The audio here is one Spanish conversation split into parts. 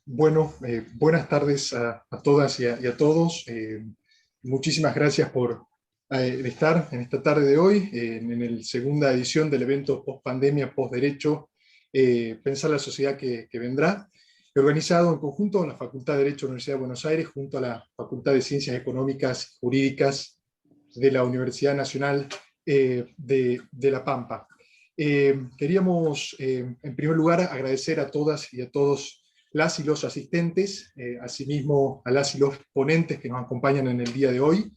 Buenas tardes a todas y a todos. Muchísimas gracias por estar en esta tarde de hoy, en la segunda edición del evento Post-Pandemia, Post-Derecho, Pensar la sociedad que vendrá, organizado en conjunto con la Facultad de Derecho de la Universidad de Buenos Aires, junto a la Facultad de Ciencias Económicas y Jurídicas de la Universidad Nacional de La Pampa. Queríamos, en primer lugar, agradecer a todas y a todos las y los asistentes, asimismo a las y los ponentes que nos acompañan en el día de hoy,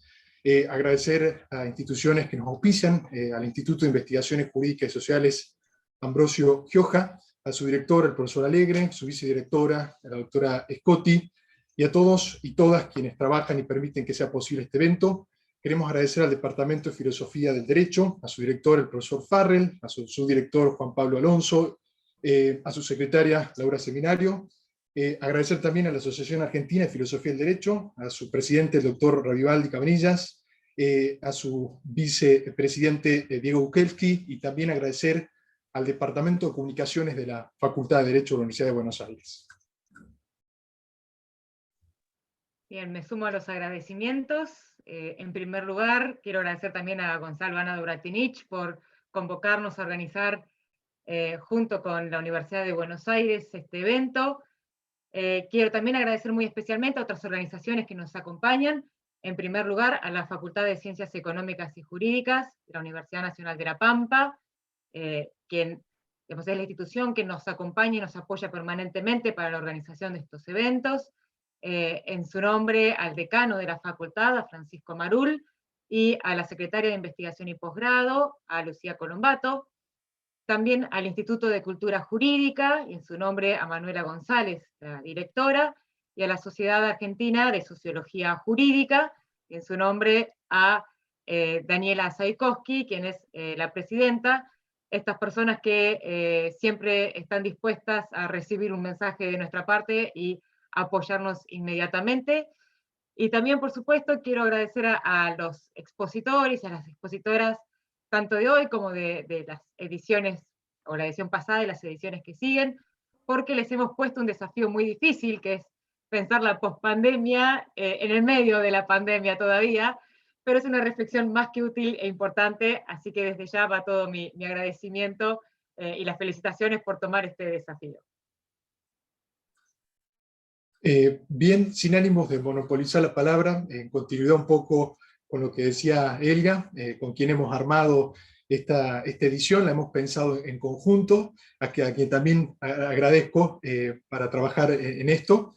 agradecer a instituciones que nos auspician, al Instituto de Investigaciones Jurídicas y Sociales Ambrosio Gioja, a su director, el profesor Alegre, su vicedirectora, la doctora Scotti, y a todos y todas quienes trabajan y permiten que sea posible este evento. Queremos agradecer al Departamento de Filosofía del Derecho, a su director, el profesor Farrell, a su subdirector, Juan Pablo Alonso, a su secretaria, Laura Seminario. Agradecer también a la Asociación Argentina de Filosofía del Derecho, a su presidente, el doctor Ravivaldi Cabanillas, a su vicepresidente, Diego Bukelski, y también agradecer al Departamento de Comunicaciones de la Facultad de Derecho de la Universidad de Buenos Aires. Bien, me sumo a los agradecimientos. En primer lugar, quiero agradecer también a Gonzalo Ana Duratinich por convocarnos a organizar junto con la Universidad de Buenos Aires este evento. Quiero también agradecer muy especialmente a otras organizaciones que nos acompañan. En primer lugar, a la Facultad de Ciencias Económicas y Jurídicas de la Universidad Nacional de La Pampa, quien digamos, es la institución que nos acompaña y nos apoya permanentemente para la organización de estos eventos. En su nombre al decano de la facultad, a Francisco Marul, y a la secretaria de Investigación y Posgrado, a Lucía Colombato, también al Instituto de Cultura Jurídica, y en su nombre a Manuela González, la directora, y a la Sociedad Argentina de Sociología Jurídica, y en su nombre a Daniela Saikowski, quien es la presidenta. Estas personas que siempre están dispuestas a recibir un mensaje de nuestra parte y apoyarnos inmediatamente. Y también, por supuesto, quiero agradecer a los expositores y a las expositoras, tanto de hoy como de las ediciones, o la edición pasada y las ediciones que siguen, porque les hemos puesto un desafío muy difícil, que es pensar la pospandemia en el medio de la pandemia todavía, pero es una reflexión más que útil e importante, así que desde ya va todo mi agradecimiento y las felicitaciones por tomar este desafío. Bien, sin ánimos de monopolizar la palabra, en continuidad un poco con lo que decía Elga, con quien hemos armado esta edición, la hemos pensado en conjunto, a quien también agradezco para trabajar en esto.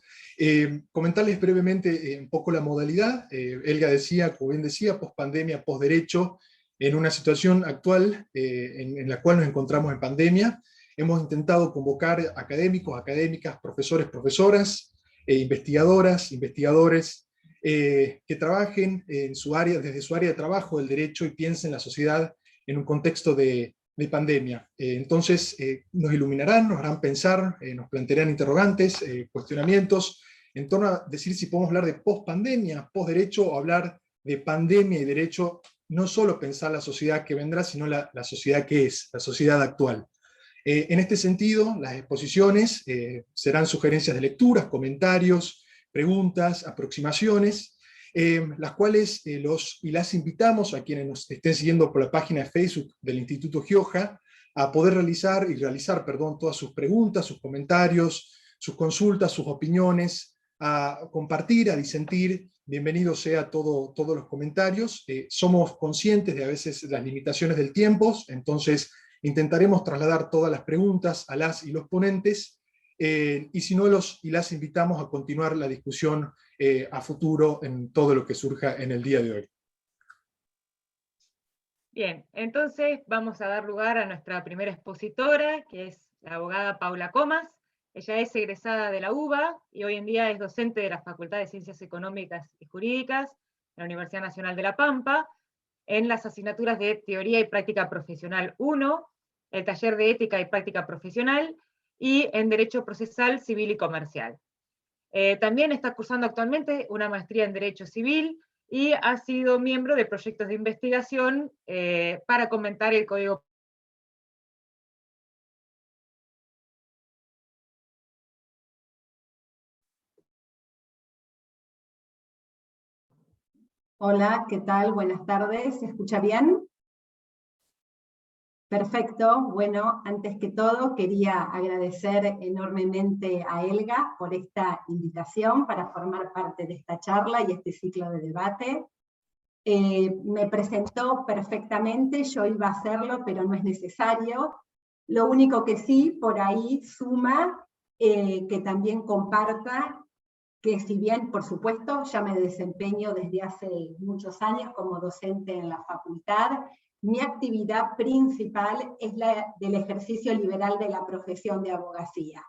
Comentarles brevemente un poco la modalidad. Elga decía, como bien decía, post-pandemia, post-derecho, en una situación actual en la cual nos encontramos en pandemia. Hemos intentado convocar académicos, académicas, profesores, profesoras, investigadoras, investigadores, que trabajen en su área, desde su área de trabajo del derecho, y piensen la sociedad en un contexto de pandemia. Entonces nos iluminarán, nos harán pensar, nos plantearán interrogantes, cuestionamientos, en torno a decir si podemos hablar de post-pandemia, post-derecho, o hablar de pandemia y derecho, no solo pensar la sociedad que vendrá, sino la sociedad que es, la sociedad actual. En este sentido, las exposiciones serán sugerencias de lecturas, comentarios, preguntas, aproximaciones, las cuales los y las invitamos a quienes nos estén siguiendo por la página de Facebook del Instituto Gioja a poder realizar todas sus preguntas, sus comentarios, sus consultas, sus opiniones, a compartir, a disentir. Bienvenido sea todos los comentarios. Somos conscientes de a veces las limitaciones del tiempo, entonces intentaremos trasladar todas las preguntas a las y los ponentes, y si no, los y las invitamos a continuar la discusión a futuro en todo lo que surja en el día de hoy. Bien, entonces vamos a dar lugar a nuestra primera expositora, que es la abogada Paula Comas. Ella es egresada de la UBA y hoy en día es docente de la Facultad de Ciencias Económicas y Jurídicas de la Universidad Nacional de La Pampa, en las asignaturas de Teoría y Práctica Profesional 1, el taller de Ética y Práctica Profesional, y en Derecho Procesal, Civil y Comercial. También está cursando actualmente una maestría en Derecho Civil y ha sido miembro de proyectos de investigación para comentar el Código Hola, ¿qué tal? Buenas tardes. ¿Se escucha bien? Perfecto. Bueno, antes que todo quería agradecer enormemente a Elga por esta invitación para formar parte de esta charla y este ciclo de debate. Me presentó perfectamente, yo iba a hacerlo, pero no es necesario. Lo único que sí, por ahí suma que también comparta que si bien, por supuesto, ya me desempeño desde hace muchos años como docente en la facultad, mi actividad principal es la del ejercicio liberal de la profesión de abogacía.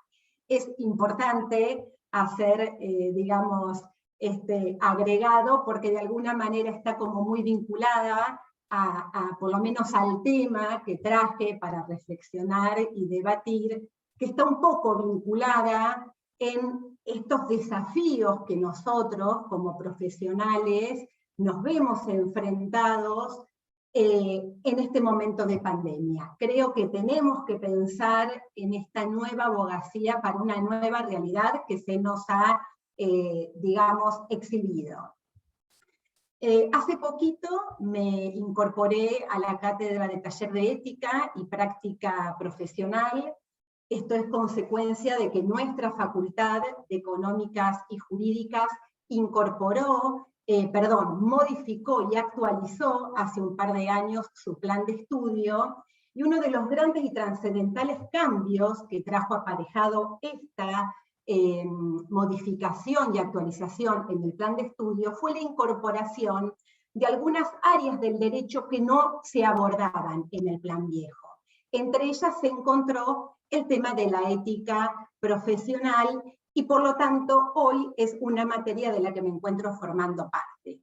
Es importante hacer, digamos, este agregado, porque de alguna manera está como muy vinculada por lo menos al tema que traje para reflexionar y debatir, que está un poco vinculada en estos desafíos que nosotros como profesionales nos vemos enfrentados en este momento de pandemia. Creo que tenemos que pensar en esta nueva abogacía para una nueva realidad que se nos ha, digamos, exhibido. Hace poquito me incorporé a la cátedra de taller de ética y práctica profesional. Esto es consecuencia de que nuestra Facultad de Económicas y Jurídicas modificó y actualizó hace un par de años su plan de estudio, y uno de los grandes y trascendentales cambios que trajo aparejado esta modificación y actualización en el plan de estudio fue la incorporación de algunas áreas del derecho que no se abordaban en el plan viejo. Entre ellas se encontró el tema de la ética profesional, y por lo tanto hoy es una materia de la que me encuentro formando parte.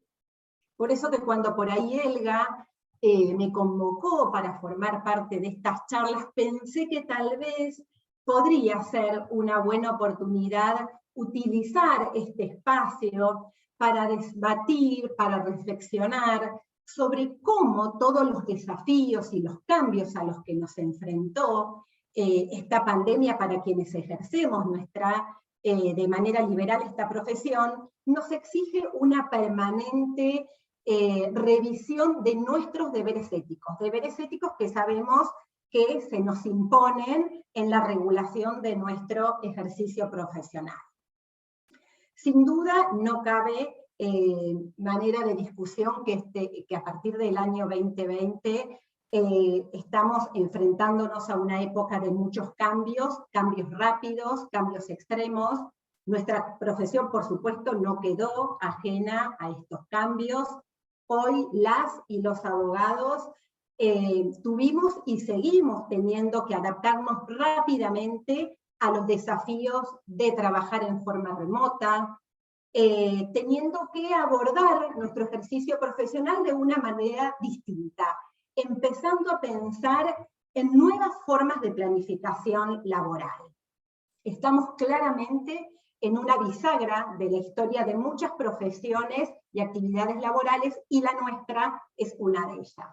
Por eso que cuando por ahí Elga me convocó para formar parte de estas charlas, pensé que tal vez podría ser una buena oportunidad utilizar este espacio para debatir, para reflexionar sobre cómo todos los desafíos y los cambios a los que nos enfrentó esta pandemia para quienes ejercemos de manera liberal esta profesión, nos exige una permanente revisión de nuestros deberes éticos que sabemos que se nos imponen en la regulación de nuestro ejercicio profesional. Sin duda no cabe manera de discusión que a partir del año 2020 estamos enfrentándonos a una época de muchos cambios rápidos, cambios extremos. Nuestra profesión, por supuesto, no quedó ajena a estos cambios. Hoy las y los abogados tuvimos y seguimos teniendo que adaptarnos rápidamente a los desafíos de trabajar en forma remota, teniendo que abordar nuestro ejercicio profesional de una manera distinta, empezando a pensar en nuevas formas de planificación laboral. Estamos claramente en una bisagra de la historia de muchas profesiones y actividades laborales, y la nuestra es una de ellas.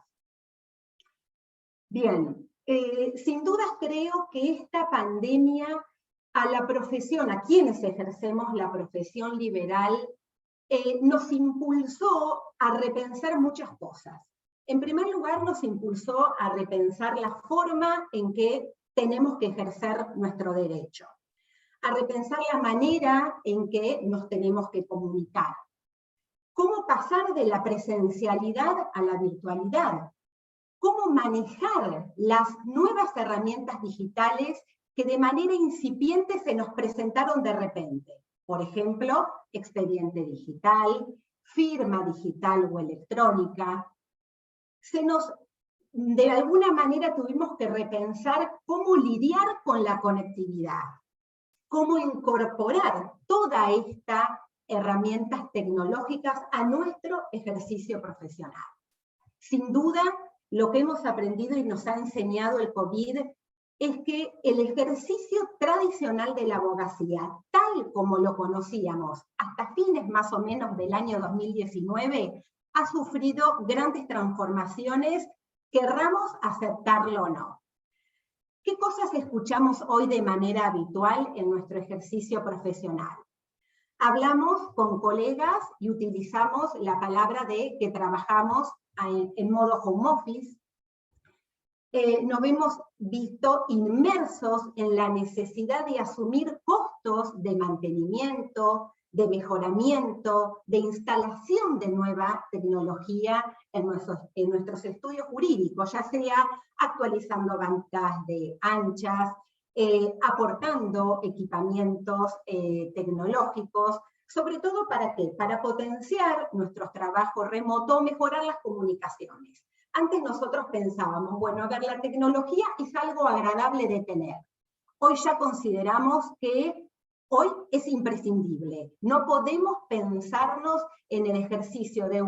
Bien, sin dudas creo que esta pandemia a la profesión, a quienes ejercemos la profesión liberal, nos impulsó a repensar muchas cosas. En primer lugar, nos impulsó a repensar la forma en que tenemos que ejercer nuestro derecho, a repensar la manera en que nos tenemos que comunicar, cómo pasar de la presencialidad a la virtualidad, cómo manejar las nuevas herramientas digitales que de manera incipiente se nos presentaron de repente. Por ejemplo, expediente digital, firma digital o electrónica. De alguna manera tuvimos que repensar cómo lidiar con la conectividad, cómo incorporar todas estas herramientas tecnológicas a nuestro ejercicio profesional. Sin duda, lo que hemos aprendido y nos ha enseñado el COVID es que el ejercicio tradicional de la abogacía, tal como lo conocíamos hasta fines más o menos del año 2019, ha sufrido grandes transformaciones, querramos aceptarlo o no. ¿Qué cosas escuchamos hoy de manera habitual en nuestro ejercicio profesional? Hablamos con colegas y utilizamos la palabra de que trabajamos en modo home office. Nos hemos visto inmersos en la necesidad de asumir costos de mantenimiento, de mejoramiento, de instalación de nueva tecnología en nuestros estudios jurídicos, ya sea actualizando bancas de anchas, aportando equipamientos tecnológicos, sobre todo ¿para qué? Para potenciar nuestros trabajos remotos, mejorar las comunicaciones. Antes nosotros pensábamos, bueno, a ver, la tecnología es algo agradable de tener. Hoy ya consideramos que hoy es imprescindible. No podemos pensarnos en el ejercicio de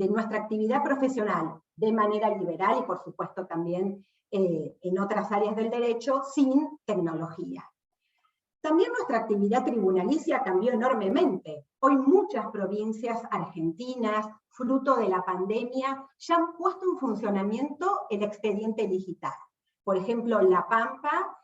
nuestra actividad profesional de manera liberal y por supuesto también en otras áreas del derecho sin tecnología. También nuestra actividad tribunalicia cambió enormemente. Hoy muchas provincias argentinas, fruto de la pandemia, ya han puesto en funcionamiento el expediente digital. Por ejemplo, La Pampa,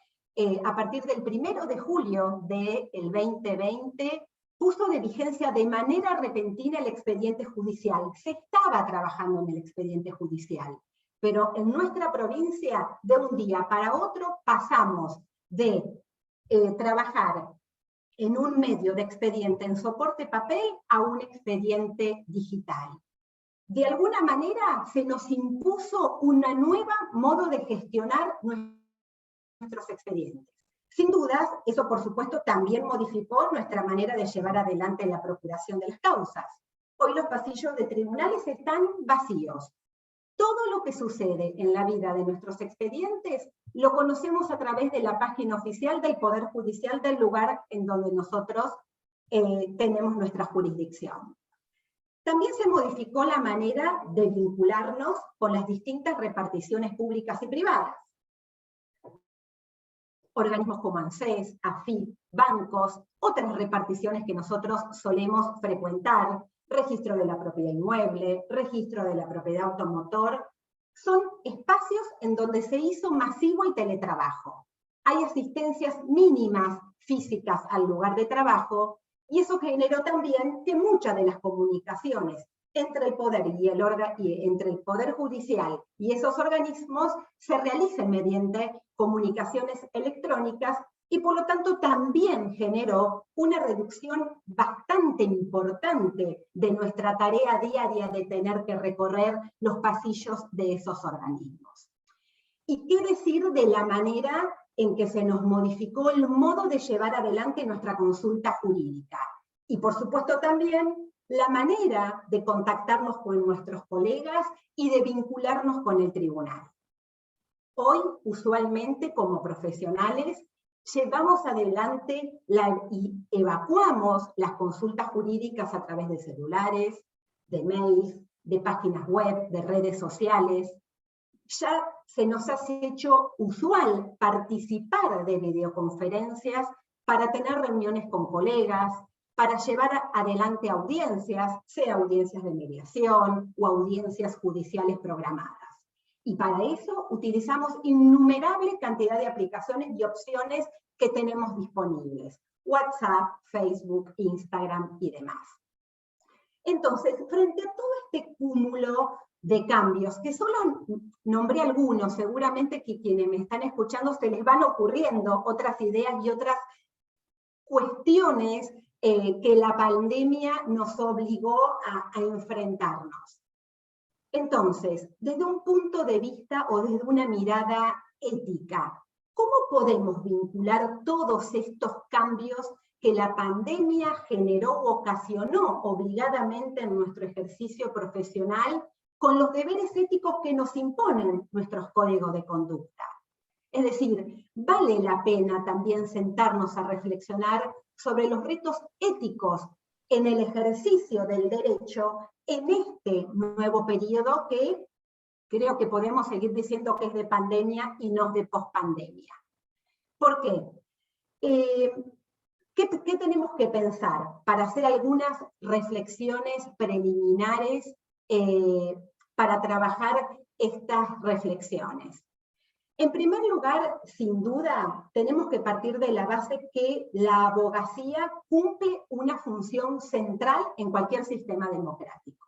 a partir del 1 de julio del 2020, puso de vigencia de manera repentina el expediente judicial. Se estaba trabajando en el expediente judicial, pero en nuestra provincia, de un día para otro, pasamos de trabajar en un medio de expediente en soporte papel a un expediente digital. De alguna manera se nos impuso un nuevo modo de gestionar nuestros expedientes. Sin dudas, eso por supuesto también modificó nuestra manera de llevar adelante la procuración de las causas. Hoy los pasillos de tribunales están vacíos. Todo lo que sucede en la vida de nuestros expedientes lo conocemos a través de la página oficial del Poder Judicial del lugar en donde nosotros tenemos nuestra jurisdicción. También se modificó la manera de vincularnos con las distintas reparticiones públicas y privadas. Organismos como ANSES, AFIP, bancos, otras reparticiones que nosotros solemos frecuentar, registro de la propiedad inmueble, registro de la propiedad automotor, son espacios en donde se hizo masivo el teletrabajo. Hay asistencias mínimas físicas al lugar de trabajo, y eso generó también que muchas de las comunicaciones entre el Poder entre el Poder Judicial y esos organismos se realicen mediante comunicaciones electrónicas, y por lo tanto también generó una reducción bastante importante de nuestra tarea diaria de tener que recorrer los pasillos de esos organismos. ¿Y qué decir de la manera en que se nos modificó el modo de llevar adelante nuestra consulta jurídica? Y por supuesto también la manera de contactarnos con nuestros colegas y de vincularnos con el tribunal. Hoy, usualmente, como profesionales, llevamos adelante y evacuamos las consultas jurídicas a través de celulares, de mails, de páginas web, de redes sociales. Ya se nos ha hecho usual participar de videoconferencias para tener reuniones con colegas, para llevar adelante audiencias, sea audiencias de mediación o audiencias judiciales programadas. Y para eso utilizamos innumerable cantidad de aplicaciones y opciones que tenemos disponibles. WhatsApp, Facebook, Instagram y demás. Entonces, frente a todo este cúmulo de cambios, que solo nombré algunos, seguramente que quienes me están escuchando se les van ocurriendo otras ideas y otras cuestiones que la pandemia nos obligó a enfrentarnos. Entonces, desde un punto de vista o desde una mirada ética, ¿cómo podemos vincular todos estos cambios que la pandemia generó o ocasionó obligadamente en nuestro ejercicio profesional con los deberes éticos que nos imponen nuestros códigos de conducta? Es decir, vale la pena también sentarnos a reflexionar sobre los retos éticos en el ejercicio del derecho en este nuevo periodo que creo que podemos seguir diciendo que es de pandemia y no de pospandemia. ¿Por qué? ¿Qué tenemos que pensar para hacer algunas reflexiones preliminares para trabajar estas reflexiones? En primer lugar, sin duda, tenemos que partir de la base que la abogacía cumple una función central en cualquier sistema democrático.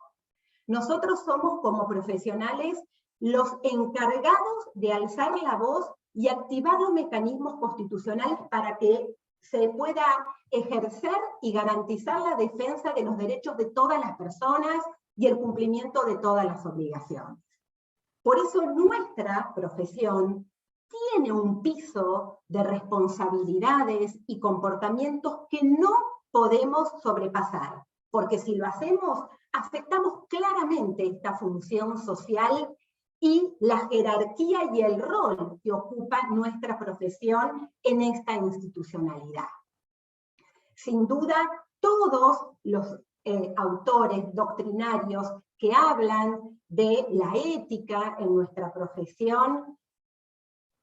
Nosotros somos, como profesionales, los encargados de alzar la voz y activar los mecanismos constitucionales para que se pueda ejercer y garantizar la defensa de los derechos de todas las personas y el cumplimiento de todas las obligaciones. Por eso nuestra profesión tiene un piso de responsabilidades y comportamientos que no podemos sobrepasar, porque si lo hacemos, afectamos claramente esta función social y la jerarquía y el rol que ocupa nuestra profesión en esta institucionalidad. Sin duda, todos los autores doctrinarios que hablan de la ética en nuestra profesión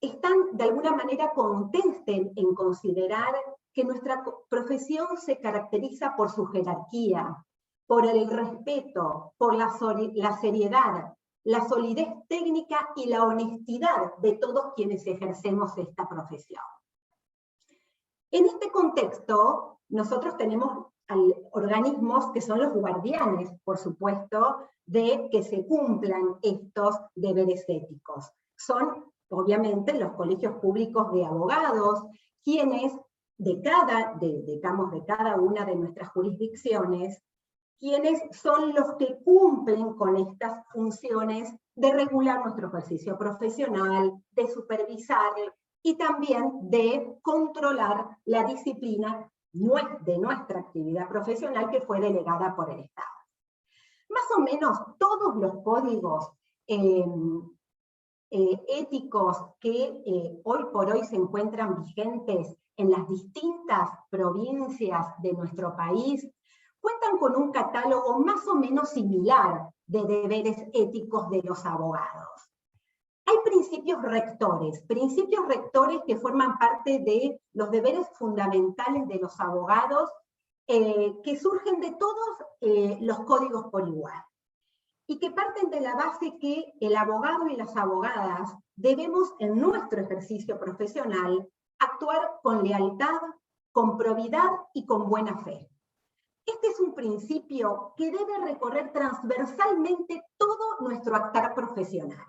están de alguna manera contenten en considerar que nuestra profesión se caracteriza por su jerarquía, por el respeto, por la seriedad, la solidez técnica y la honestidad de todos quienes ejercemos esta profesión. En este contexto, nosotros tenemos organismos que son los guardianes, por supuesto, de que se cumplan estos deberes éticos. Son, obviamente, los colegios públicos de abogados, quienes de cada una de nuestras jurisdicciones, quienes son los que cumplen con estas funciones de regular nuestro ejercicio profesional, de supervisar y también de controlar la disciplina de nuestra actividad profesional que fue delegada por el Estado. Más o menos todos los códigos éticos que hoy por hoy se encuentran vigentes en las distintas provincias de nuestro país cuentan con un catálogo más o menos similar de deberes éticos de los abogados. Hay principios rectores que forman parte de los deberes fundamentales de los abogados que surgen de todos los códigos por igual y que parten de la base que el abogado y las abogadas debemos en nuestro ejercicio profesional actuar con lealtad, con probidad y con buena fe. Este es un principio que debe recorrer transversalmente todo nuestro actuar profesional.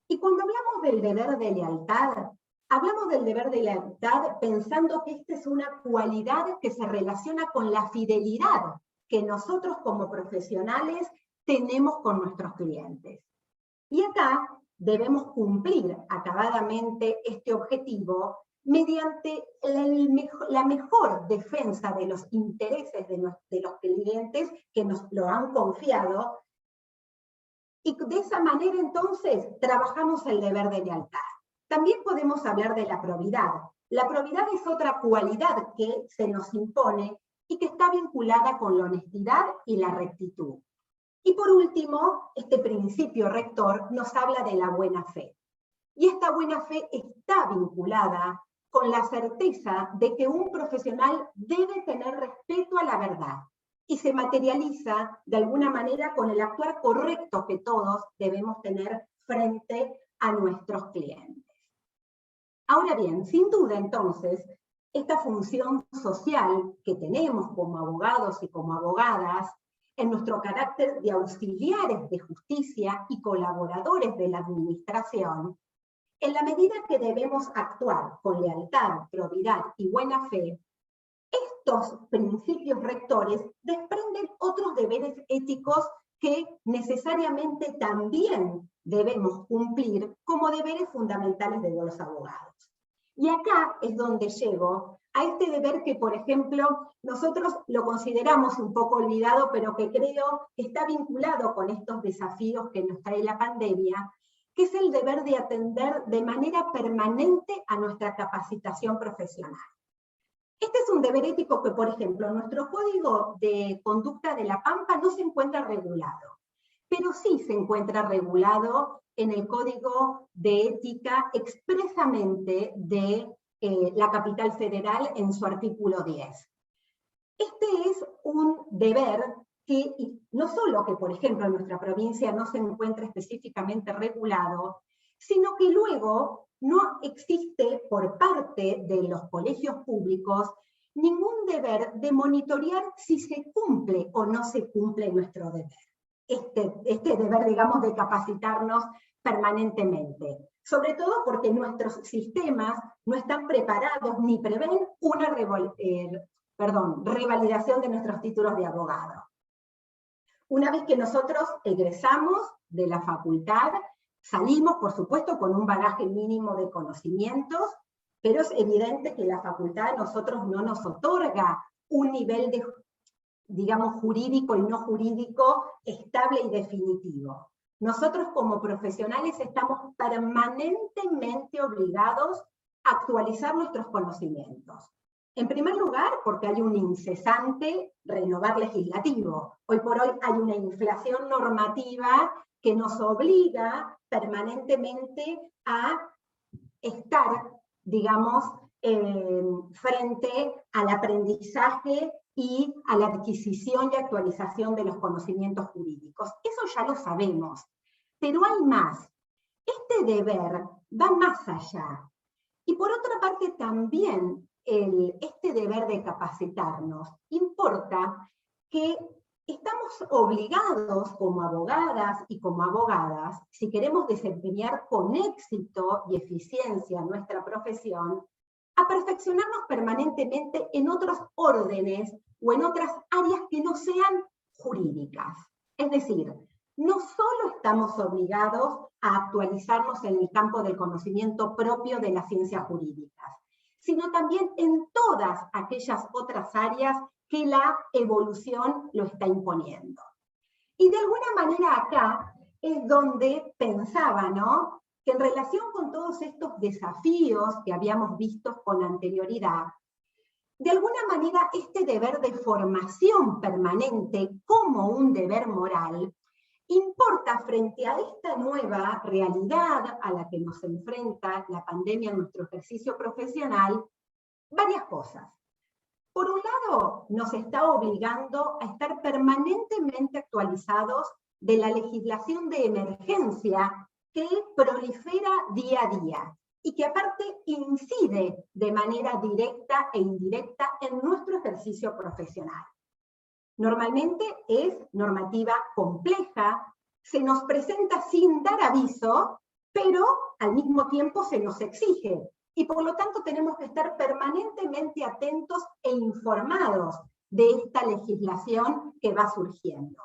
Y cuando hablamos del deber de lealtad, hablamos del deber de lealtad pensando que esta es una cualidad que se relaciona con la fidelidad que nosotros como profesionales tenemos con nuestros clientes. Y acá debemos cumplir acabadamente este objetivo mediante la mejor defensa de los intereses de los clientes que nos lo han confiado, y de esa manera entonces trabajamos el deber de lealtad. También podemos hablar de la probidad. La probidad es otra cualidad que se nos impone y que está vinculada con la honestidad y la rectitud. Y por último, este principio rector nos habla de la buena fe. Y esta buena fe está vinculada con la certeza de que un profesional debe tener respeto a la verdad y se materializa de alguna manera con el actuar correcto que todos debemos tener frente a nuestros clientes. Ahora bien, sin duda entonces, esta función social que tenemos como abogados y como abogadas, en nuestro carácter de auxiliares de justicia y colaboradores de la administración, en la medida que debemos actuar con lealtad, probidad y buena fe, estos principios rectores desprenden otros deberes éticos que necesariamente también debemos cumplir como deberes fundamentales de los abogados. Y acá es donde llego a este deber que, por ejemplo, nosotros lo consideramos un poco olvidado, pero que creo que está vinculado con estos desafíos que nos trae la pandemia, que es el deber de atender de manera permanente a nuestra capacitación profesional. Este es un deber ético que, por ejemplo, en nuestro Código de Conducta de la Pampa no se encuentra regulado, pero sí se encuentra regulado en el Código de Ética expresamente de la Capital Federal en su artículo 10. Este es un deber que no solo que, por ejemplo, en nuestra provincia no se encuentra específicamente regulado, sino que luego no existe por parte de los colegios públicos ningún deber de monitorear si se cumple o no se cumple nuestro deber. Este deber, digamos, de capacitarnos permanentemente. Sobre todo porque nuestros sistemas no están preparados ni prevén una revalidación de nuestros títulos de abogado. Una vez que nosotros egresamos de la facultad, salimos, por supuesto, con un bagaje mínimo de conocimientos, pero es evidente que la facultad a nosotros no nos otorga un nivel de, digamos, jurídico y no jurídico estable y definitivo. Nosotros como profesionales estamos permanentemente obligados a actualizar nuestros conocimientos. En primer lugar, porque hay un incesante renovar legislativo. Hoy por hoy hay una inflación normativa que nos obliga permanentemente a estar, digamos, frente al aprendizaje y a la adquisición y actualización de los conocimientos jurídicos. Eso ya lo sabemos, pero hay más. Este deber va más allá. Y por otra parte también este deber de capacitarnos importa que estamos obligados como abogadas y como abogadas, si queremos desempeñar con éxito y eficiencia nuestra profesión, a perfeccionarnos permanentemente en otros órdenes o en otras áreas que no sean jurídicas. Es decir, no solo estamos obligados a actualizarnos en el campo del conocimiento propio de las ciencias jurídicas, sino también en todas aquellas otras áreas que la evolución lo está imponiendo. Y de alguna manera acá es donde pensaba, ¿no?, que en relación con todos estos desafíos que habíamos visto con anterioridad, de alguna manera este deber de formación permanente como un deber moral importa frente a esta nueva realidad a la que nos enfrenta la pandemia en nuestro ejercicio profesional, varias cosas. Por un lado, nos está obligando a estar permanentemente actualizados de la legislación de emergencia que prolifera día a día y que aparte incide de manera directa e indirecta en nuestro ejercicio profesional. Normalmente es normativa compleja, se nos presenta sin dar aviso, pero al mismo tiempo se nos exige. Y por lo tanto tenemos que estar permanentemente atentos e informados de esta legislación que va surgiendo.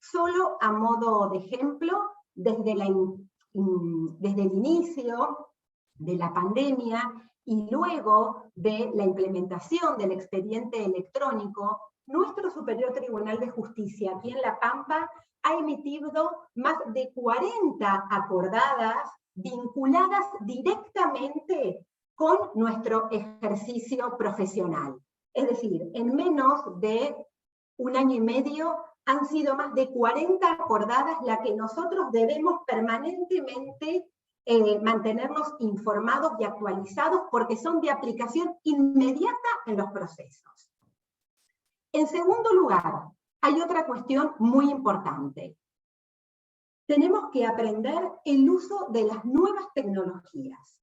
Solo a modo de ejemplo, desde el inicio de la pandemia y luego de la implementación del expediente electrónico, nuestro Superior Tribunal de Justicia aquí en La Pampa ha emitido más de 40 acordadas vinculadas directamente con nuestro ejercicio profesional. Es decir, en menos de un año y medio han sido más de 40 acordadas las que nosotros debemos permanentemente mantenernos informados y actualizados porque son de aplicación inmediata en los procesos. En segundo lugar, hay otra cuestión muy importante. Tenemos que aprender el uso de las nuevas tecnologías.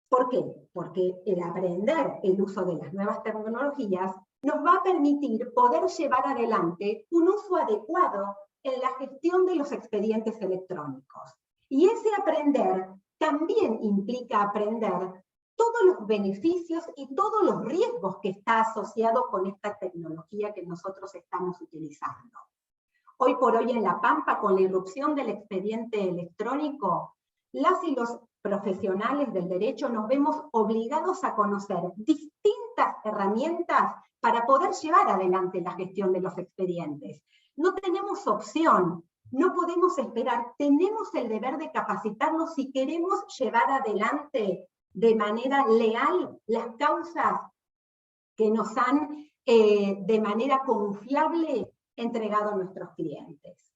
¿Por qué? Porque el aprender el uso de las nuevas tecnologías nos va a permitir poder llevar adelante un uso adecuado en la gestión de los expedientes electrónicos. Y ese aprender también implica aprender todos los beneficios y todos los riesgos que está asociado con esta tecnología que nosotros estamos utilizando. Hoy por hoy en La Pampa, con la irrupción del expediente electrónico, las y los profesionales del derecho nos vemos obligados a conocer distintas herramientas para poder llevar adelante la gestión de los expedientes. No tenemos opción, no podemos esperar, tenemos el deber de capacitarnos si queremos llevar adelante de manera leal las causas que nos han de manera confiable entregado a nuestros clientes.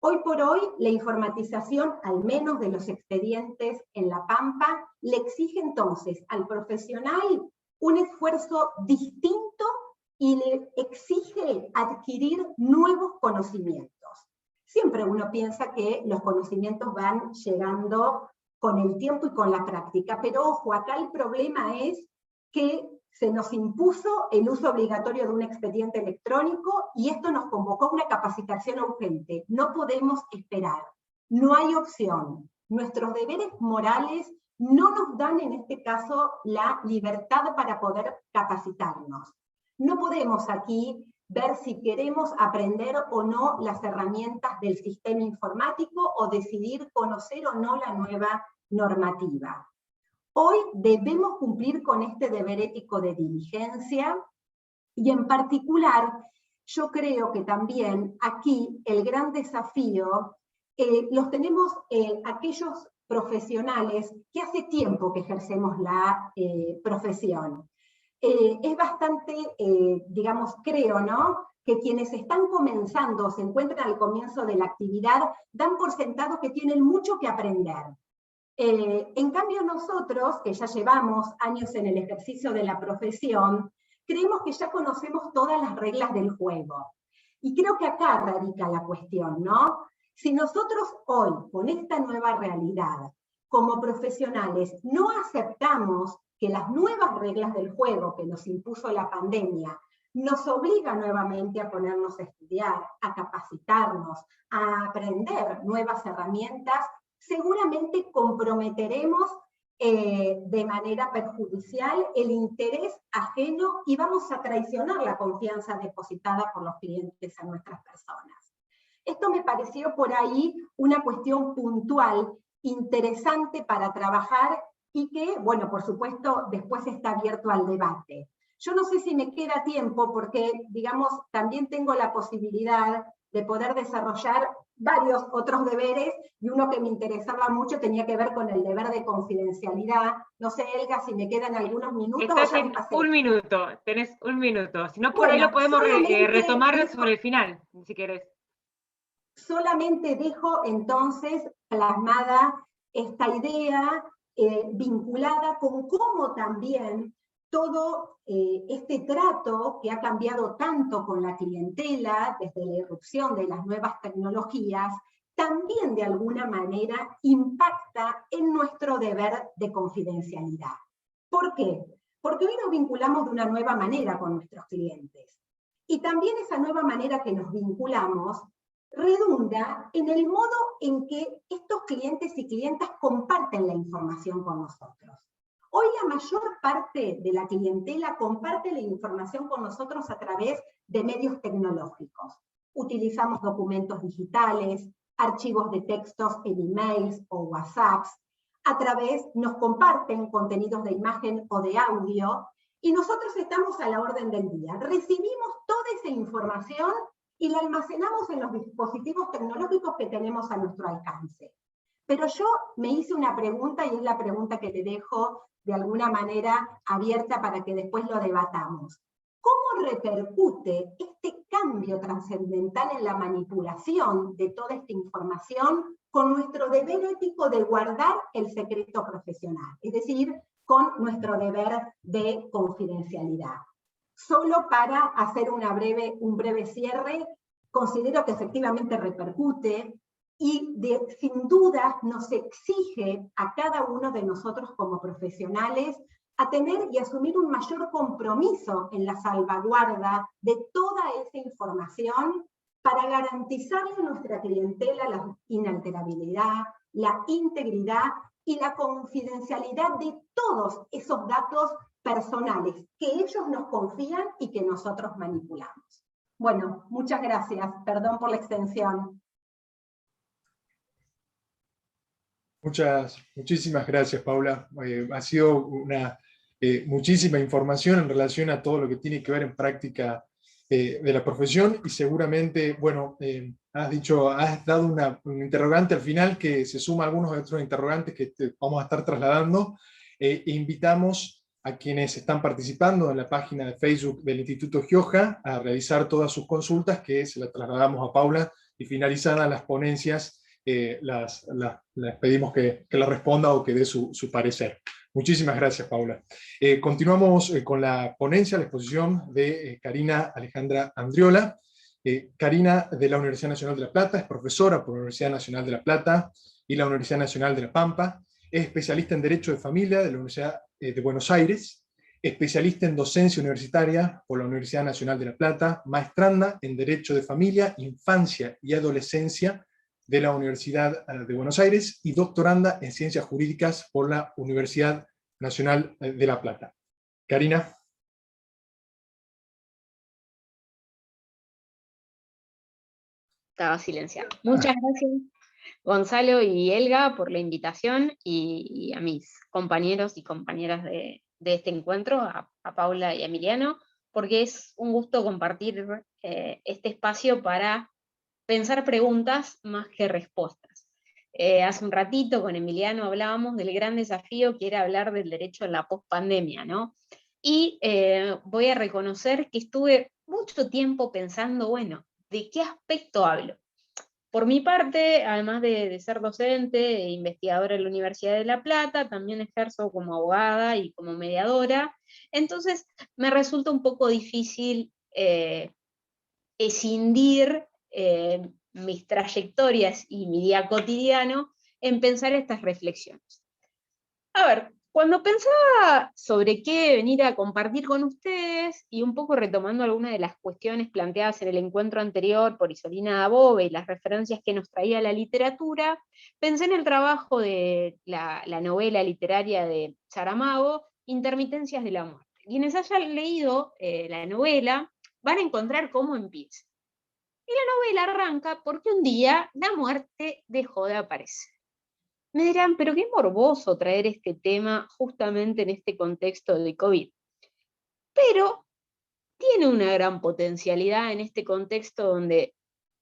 Hoy por hoy, la informatización, al menos de los expedientes en La Pampa, le exige entonces al profesional un esfuerzo distinto y le exige adquirir nuevos conocimientos. Siempre uno piensa que los conocimientos van llegando con el tiempo y con la práctica, pero ojo, acá el problema es que se nos impuso el uso obligatorio de un expediente electrónico y esto nos convocó a una capacitación urgente. No podemos esperar, no hay opción. Nuestros deberes morales no nos dan en este caso la libertad para poder capacitarnos. No podemos aquí ver si queremos aprender o no las herramientas del sistema informático o decidir conocer o no la nueva normativa. Hoy debemos cumplir con este deber ético de diligencia y en particular yo creo que también aquí el gran desafío los tenemos aquellos profesionales que hace tiempo que ejercemos la profesión. Es bastante, digamos, creo, ¿no?, que quienes están comenzando o se encuentran al comienzo de la actividad dan por sentado que tienen mucho que aprender. En cambio nosotros, que ya llevamos años en el ejercicio de la profesión, creemos que ya conocemos todas las reglas del juego. Y creo que acá radica la cuestión, ¿no? Si nosotros hoy, con esta nueva realidad, como profesionales, no aceptamos que las nuevas reglas del juego que nos impuso la pandemia nos obligan nuevamente a ponernos a estudiar, a capacitarnos, a aprender nuevas herramientas, seguramente comprometeremos de manera perjudicial el interés ajeno y vamos a traicionar la confianza depositada por los clientes en nuestras personas. Esto me pareció por ahí una cuestión puntual, interesante para trabajar y que, bueno, por supuesto, después está abierto al debate. Yo no sé si me queda tiempo porque, digamos, también tengo la posibilidad de poder desarrollar varios otros deberes, y uno que me interesaba mucho tenía que ver con el deber de confidencialidad. No sé, Elga, si me quedan algunos minutos. Un minuto, tenés un minuto. Si no, por ahí lo podemos retomar sobre el final, si querés. Solamente dejo entonces plasmada esta idea vinculada con cómo también todo este trato que ha cambiado tanto con la clientela desde la irrupción de las nuevas tecnologías, también de alguna manera impacta en nuestro deber de confidencialidad. ¿Por qué? Porque hoy nos vinculamos de una nueva manera con nuestros clientes. Y también esa nueva manera que nos vinculamos redunda en el modo en que estos clientes y clientas comparten la información con nosotros. Hoy la mayor parte de la clientela comparte la información con nosotros a través de medios tecnológicos. Utilizamos documentos digitales, archivos de textos en emails o WhatsApps, nos comparten contenidos de imagen o de audio, y nosotros estamos a la orden del día. Recibimos toda esa información y la almacenamos en los dispositivos tecnológicos que tenemos a nuestro alcance. Pero yo me hice una pregunta, y es la pregunta que te dejo de alguna manera abierta para que después lo debatamos. ¿Cómo repercute este cambio trascendental en la manipulación de toda esta información con nuestro deber ético de guardar el secreto profesional? Es decir, con nuestro deber de confidencialidad. Solo para hacer un breve cierre, considero que efectivamente repercute y sin duda nos exige a cada uno de nosotros como profesionales a tener y asumir un mayor compromiso en la salvaguarda de toda esa información para garantizarle a nuestra clientela la inalterabilidad, la integridad y la confidencialidad de todos esos datos personales que ellos nos confían y que nosotros manipulamos. Bueno, muchas gracias. Perdón por la extensión. Muchísimas gracias, Paula. Ha sido muchísima información en relación a todo lo que tiene que ver en práctica de la profesión, y seguramente, bueno, has dado un interrogante al final que se suma a algunos otros interrogantes que vamos a estar trasladando, e invitamos a quienes están participando en la página de Facebook del Instituto Gioja a realizar todas sus consultas, que se las trasladamos a Paula, y finalizadas las ponencias, les pedimos que la responda o que dé su parecer. Muchísimas gracias, Paula. Continuamos con la ponencia, la exposición de Karina Alejandra Andriola. Karina, de la Universidad Nacional de La Plata, es profesora por la Universidad Nacional de La Plata y la Universidad Nacional de La Pampa. Es especialista en Derecho de Familia de la Universidad de Buenos Aires, especialista en docencia universitaria por la Universidad Nacional de La Plata, maestranda en Derecho de Familia, Infancia y Adolescencia de la Universidad de Buenos Aires y doctoranda en Ciencias Jurídicas por la Universidad Nacional de La Plata. Karina. Estaba silenciado. Muchas gracias, Gonzalo y Elga, por la invitación, y a mis compañeros y compañeras de este encuentro, a Paula y a Emiliano, porque es un gusto compartir este espacio para pensar preguntas más que respuestas. Hace un ratito con Emiliano hablábamos del gran desafío que era hablar del derecho en la pospandemia, ¿no? Y voy a reconocer que estuve mucho tiempo pensando, bueno, ¿de qué aspecto hablo? Por mi parte, además de ser docente e investigadora en la Universidad de La Plata, también ejerzo como abogada y como mediadora, entonces me resulta un poco difícil escindir mis trayectorias y mi día cotidiano en pensar estas reflexiones. A ver, cuando pensaba sobre qué venir a compartir con ustedes, y un poco retomando algunas de las cuestiones planteadas en el encuentro anterior por Isolina Dabove y las referencias que nos traía la literatura, pensé en el trabajo de la novela literaria de Saramago, Intermitencias de la muerte. Quienes hayan leído la novela van a encontrar cómo empieza. Y la novela arranca porque un día la muerte dejó de aparecer. Me dirán, pero qué morboso traer este tema justamente en este contexto de COVID. Pero tiene una gran potencialidad en este contexto donde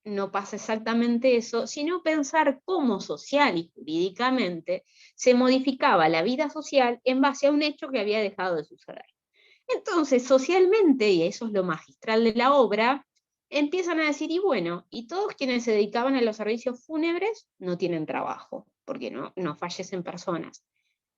no pasa exactamente eso, sino pensar cómo social y jurídicamente se modificaba la vida social en base a un hecho que había dejado de suceder. Entonces, socialmente, y eso es lo magistral de la obra, empiezan a decir, y bueno, y todos quienes se dedicaban a los servicios fúnebres no tienen trabajo, porque no fallecen personas.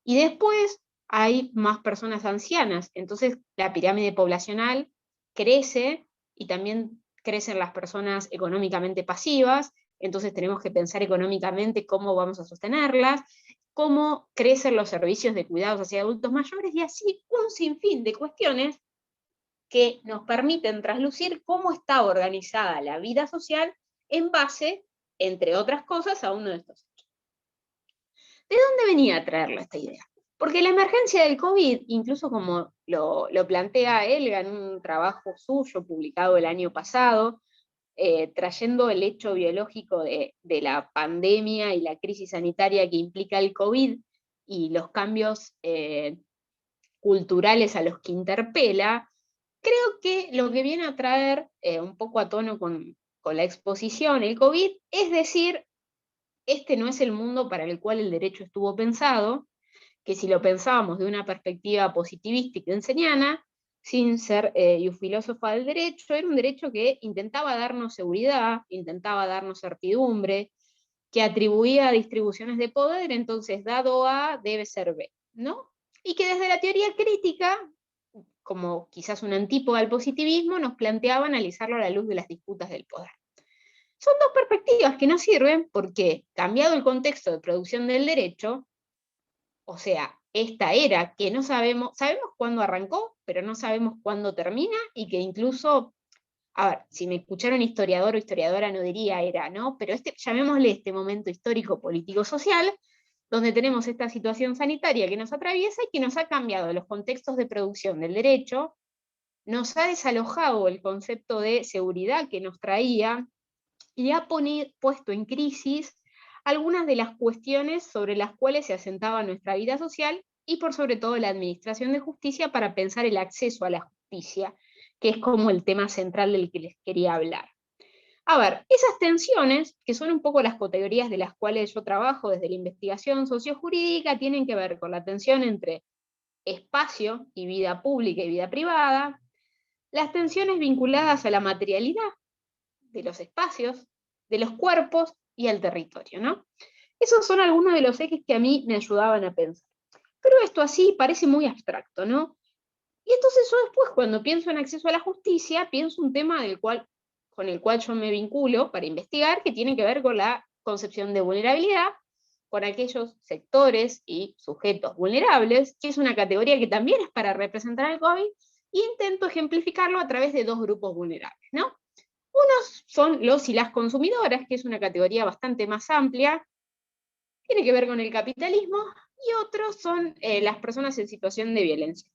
Y después hay más personas ancianas, entonces la pirámide poblacional crece y también crecen las personas económicamente pasivas, entonces tenemos que pensar económicamente cómo vamos a sostenerlas, cómo crecen los servicios de cuidados hacia adultos mayores, y así un sinfín de cuestiones que nos permiten traslucir cómo está organizada la vida social en base, entre otras cosas, a uno de estos hechos. ¿De dónde venía a traerla esta idea? Porque la emergencia del COVID, incluso como lo plantea Elga en un trabajo suyo publicado el año pasado, trayendo el hecho biológico de la pandemia y la crisis sanitaria que implica el COVID y los cambios culturales a los que interpela, creo que lo que viene a traer, un poco a tono con la exposición, el COVID, es decir, este no es el mundo para el cual el derecho estuvo pensado, que si lo pensábamos de una perspectiva positivística enseniana, sin ser filósofa del derecho, era un derecho que intentaba darnos seguridad, intentaba darnos certidumbre, que atribuía distribuciones de poder, entonces dado A debe ser B, ¿no? Y que desde la teoría crítica, como quizás un antípoda al positivismo, nos planteaba analizarlo a la luz de las disputas del poder. Son dos perspectivas que no sirven porque, cambiado el contexto de producción del derecho, o sea, esta era que no sabemos cuándo arrancó, pero no sabemos cuándo termina, y que incluso, a ver, si me escucharon historiador o historiadora no diría era, ¿no? Pero llamémosle este momento histórico, político, social, donde tenemos esta situación sanitaria que nos atraviesa y que nos ha cambiado los contextos de producción del derecho, nos ha desalojado el concepto de seguridad que nos traía, y ha puesto en crisis algunas de las cuestiones sobre las cuales se asentaba nuestra vida social y por sobre todo la administración de justicia para pensar el acceso a la justicia, que es como el tema central del que les quería hablar. A ver, esas tensiones, que son un poco las categorías de las cuales yo trabajo desde la investigación sociojurídica, tienen que ver con la tensión entre espacio y vida pública y vida privada, las tensiones vinculadas a la materialidad de los espacios, de los cuerpos y al territorio, ¿no? Esos son algunos de los ejes que a mí me ayudaban a pensar. Pero esto así parece muy abstracto, ¿no? Y entonces yo después, cuando pienso en acceso a la justicia, pienso un tema con el cual yo me vinculo para investigar, que tiene que ver con la concepción de vulnerabilidad, con aquellos sectores y sujetos vulnerables, que es una categoría que también es para representar al COVID, y intento ejemplificarlo a través de dos grupos vulnerables, ¿no? Unos son los y las consumidoras, que es una categoría bastante más amplia, tiene que ver con el capitalismo, y otros son las personas en situación de violencia.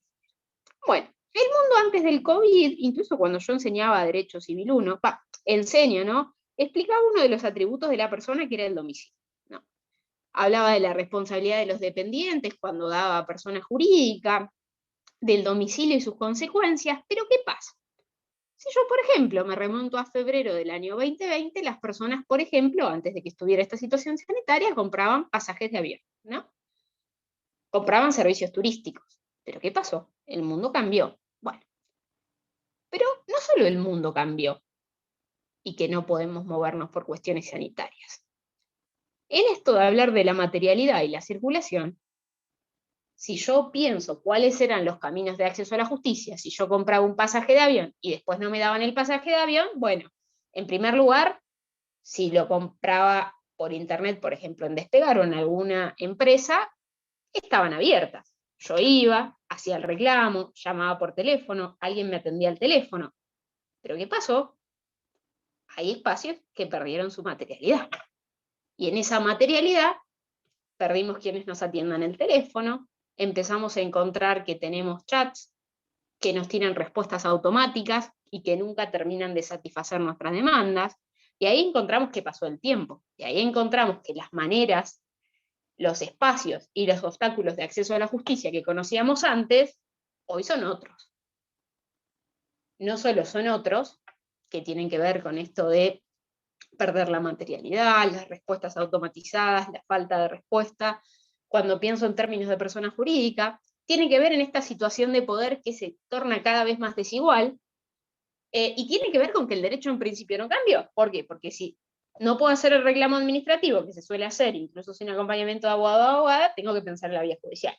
Bueno, el mundo antes del COVID, incluso cuando yo enseñaba Derecho Civil 1, enseño, ¿no? Explicaba uno de los atributos de la persona, que era el domicilio, ¿no? Hablaba de la responsabilidad de los dependientes cuando daba persona jurídica, del domicilio y sus consecuencias, pero ¿qué pasa? Si yo, por ejemplo, me remonto a febrero del año 2020, las personas, por ejemplo, antes de que estuviera esta situación sanitaria, compraban pasajes de avión, ¿no? Compraban servicios turísticos. ¿Pero qué pasó? El mundo cambió. Bueno, pero no solo el mundo cambió y que no podemos movernos por cuestiones sanitarias. En esto de hablar de la materialidad y la circulación, si yo pienso cuáles eran los caminos de acceso a la justicia, si yo compraba un pasaje de avión y después no me daban el pasaje de avión, bueno, en primer lugar, si lo compraba por internet, por ejemplo, en Despegar o en alguna empresa, estaban abiertas. Yo iba, hacía el reclamo, llamaba por teléfono, alguien me atendía al teléfono. ¿Pero qué pasó? Hay espacios que perdieron su materialidad. Y en esa materialidad perdimos quienes nos atiendan el teléfono, empezamos a encontrar que tenemos chats que nos tiran respuestas automáticas y que nunca terminan de satisfacer nuestras demandas, y ahí encontramos que pasó el tiempo, y ahí encontramos que las maneras, los espacios y los obstáculos de acceso a la justicia que conocíamos antes, hoy son otros. No solo son otros, que tienen que ver con esto de perder la materialidad, las respuestas automatizadas, la falta de respuesta. Cuando pienso en términos de persona jurídica, tiene que ver en esta situación de poder que se torna cada vez más desigual, y tiene que ver con que el derecho en principio no cambió. ¿Por qué? Porque si no puedo hacer el reclamo administrativo, que se suele hacer, incluso sin acompañamiento de abogado o abogada, tengo que pensar en la vía judicial.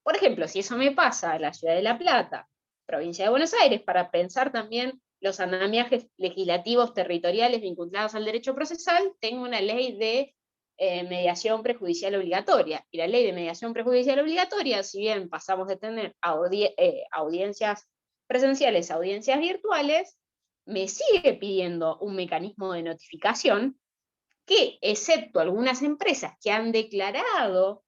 Por ejemplo, si eso me pasa a la ciudad de La Plata, provincia de Buenos Aires, para pensar también los andamiajes legislativos territoriales vinculados al derecho procesal, tengo una ley de mediación prejudicial obligatoria. Y la ley de mediación prejudicial obligatoria, si bien pasamos de tener audiencias presenciales a audiencias virtuales, me sigue pidiendo un mecanismo de notificación que, excepto algunas empresas que han declarado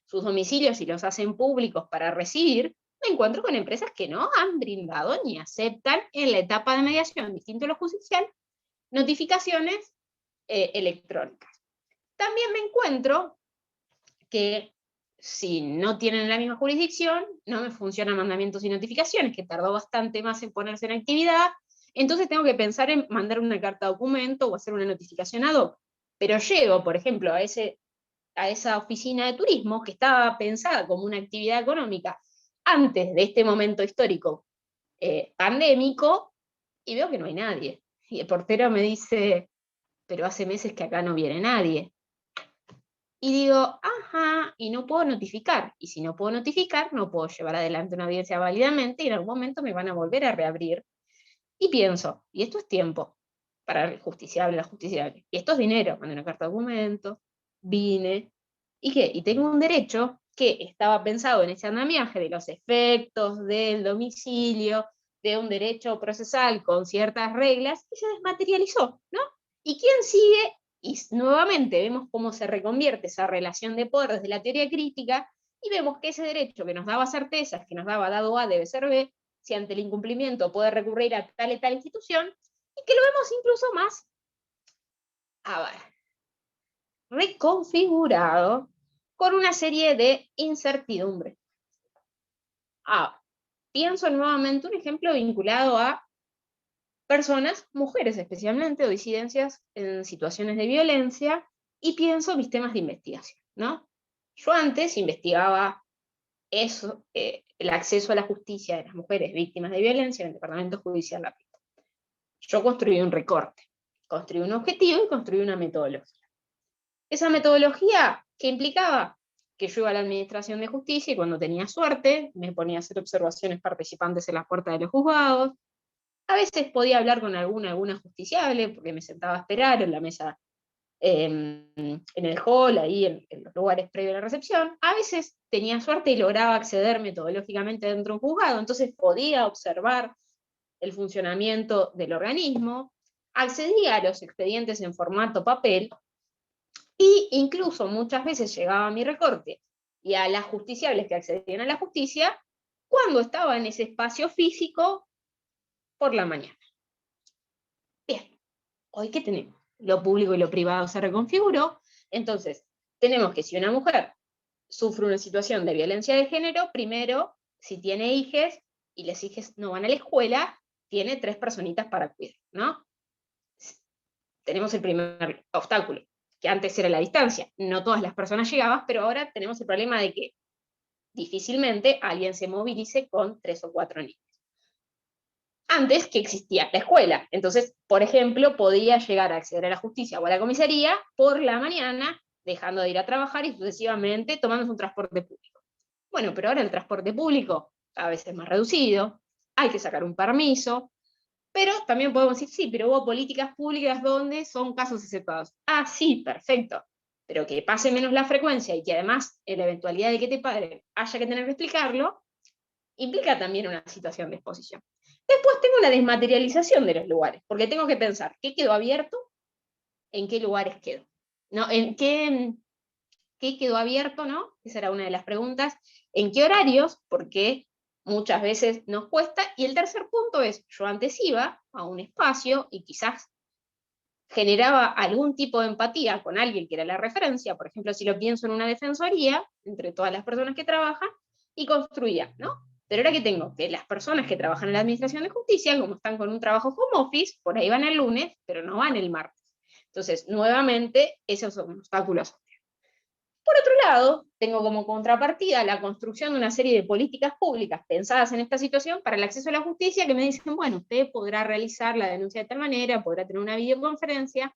sus domicilios y los hacen públicos para recibir, me encuentro con empresas que no han brindado ni aceptan en la etapa de mediación, distinto a lo judicial, notificaciones electrónicas. También me encuentro que si no tienen la misma jurisdicción, no me funcionan mandamientos y notificaciones, que tardó bastante más en ponerse en actividad, entonces tengo que pensar en mandar una carta documento o hacer una notificación ad hoc. Pero llego, por ejemplo, a esa oficina de turismo que estaba pensada como una actividad económica antes de este momento histórico pandémico, y veo que no hay nadie. Y el portero me dice, pero hace meses que acá no viene nadie. Y digo, ajá, y no puedo notificar. Y si no puedo notificar, no puedo llevar adelante una audiencia válidamente, y en algún momento me van a volver a reabrir. Y pienso, y esto es tiempo para el justiciable, la justiciable. Y esto es dinero, mandé una carta de documento, vine, ¿y qué? Y tengo un derecho que estaba pensado en ese andamiaje de los efectos del domicilio, de un derecho procesal con ciertas reglas, y se desmaterializó, ¿no? ¿Y quién sigue? Y nuevamente vemos cómo se reconvierte esa relación de poder desde la teoría crítica, y vemos que ese derecho que nos daba certezas, que nos daba dado A debe ser B, si ante el incumplimiento puede recurrir a tal y tal institución, y que lo vemos incluso más, a ver, reconfigurado con una serie de incertidumbres. Pienso nuevamente un ejemplo vinculado a personas, mujeres especialmente, o disidencias en situaciones de violencia, y pienso en mis temas de investigación, ¿no? Yo antes investigaba eso, el acceso a la justicia de las mujeres víctimas de violencia en el Departamento Judicial de La Plata. Yo construí un recorte, construí un objetivo y construí una metodología. Esa metodología, ¿qué implicaba? Que yo iba a la Administración de Justicia y cuando tenía suerte me ponía a hacer observaciones participantes en las puertas de los juzgados. A veces podía hablar con alguna justiciable porque me sentaba a esperar en la mesa en el hall, ahí en los lugares previos a la recepción. A veces tenía suerte y lograba acceder metodológicamente dentro de un juzgado, entonces podía observar el funcionamiento del organismo, accedía a los expedientes en formato papel, e incluso muchas veces llegaba a mi recorte y a las justiciables que accedían a la justicia cuando estaba en ese espacio físico por la mañana. Bien, hoy ¿qué tenemos? Lo público y lo privado se reconfiguró, entonces tenemos que si una mujer sufre una situación de violencia de género, primero, si tiene hijes y las hijas no van a la escuela, tiene 3 personitas para cuidar, ¿no? Tenemos el primer obstáculo, que antes era la distancia. No todas las personas llegaban, pero ahora tenemos el problema de que difícilmente alguien se movilice con 3 o 4 niños. Antes que existía la escuela. Entonces, por ejemplo, podía llegar a acceder a la justicia o a la comisaría por la mañana, dejando de ir a trabajar y sucesivamente tomando un transporte público. Bueno, pero ahora el transporte público a veces es más reducido, hay que sacar un permiso, pero también podemos decir, sí, pero hubo políticas públicas donde son casos exceptuados. Ah, sí, perfecto, pero que pase menos la frecuencia y que además, en la eventualidad de que te paguen, haya que tener que explicarlo, implica también una situación de exposición. Después tengo la desmaterialización de los lugares, porque tengo que pensar qué quedó abierto, en qué lugares quedó. ¿No? ¿En qué quedó abierto? ¿No? Esa era una de las preguntas. ¿En qué horarios? Porque muchas veces nos cuesta. Y el tercer punto es, yo antes iba a un espacio y quizás generaba algún tipo de empatía con alguien que era la referencia, por ejemplo, si lo pienso en una defensoría, entre todas las personas que trabajan, y construía, ¿no? Pero ahora que tengo que las personas que trabajan en la administración de justicia, como están con un trabajo home office, por ahí van el lunes, pero no van el martes. Entonces, nuevamente, esos son obstáculos. Por otro lado, tengo como contrapartida la construcción de una serie de políticas públicas pensadas en esta situación para el acceso a la justicia que me dicen, bueno, usted podrá realizar la denuncia de tal manera, podrá tener una videoconferencia.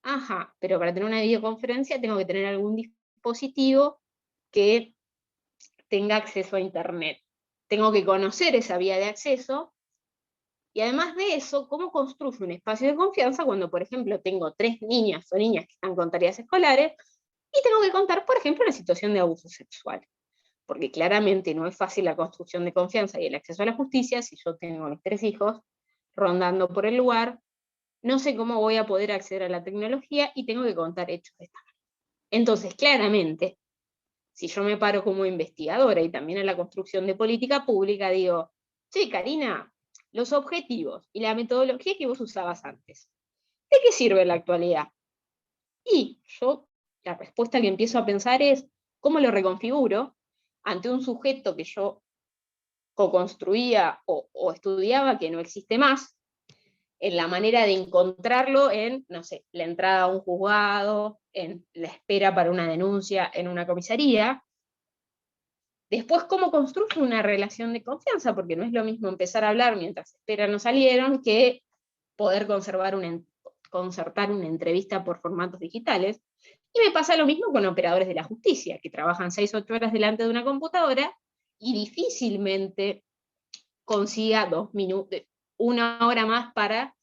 Ajá, pero para tener una videoconferencia tengo que tener algún dispositivo que tenga acceso a Internet. Tengo que conocer esa vía de acceso. Y además de eso, ¿cómo construyo un espacio de confianza cuando, por ejemplo, tengo 3 niñas o niñas que están con tareas escolares y tengo que contar, por ejemplo, una situación de abuso sexual? Porque claramente no es fácil la construcción de confianza y el acceso a la justicia si yo tengo a mis 3 hijos rondando por el lugar, no sé cómo voy a poder acceder a la tecnología y tengo que contar hechos de esta manera. Entonces, claramente, si yo me paro como investigadora y también en la construcción de política pública, digo, sí, Karina, los objetivos y la metodología que vos usabas antes, ¿de qué sirve en la actualidad? Y yo, la respuesta que empiezo a pensar es, ¿cómo lo reconfiguro ante un sujeto que yo co-construía o estudiaba que no existe más, en la manera de encontrarlo en, no sé, la entrada a un juzgado, en la espera para una denuncia en una comisaría? Después, ¿cómo construyo una relación de confianza? Porque no es lo mismo empezar a hablar mientras esperan no salieron que poder concertar una entrevista por formatos digitales. Y me pasa lo mismo con operadores de la justicia, que trabajan 6 o 8 horas delante de una computadora y difícilmente consiga 2 minutos, 1 hora más para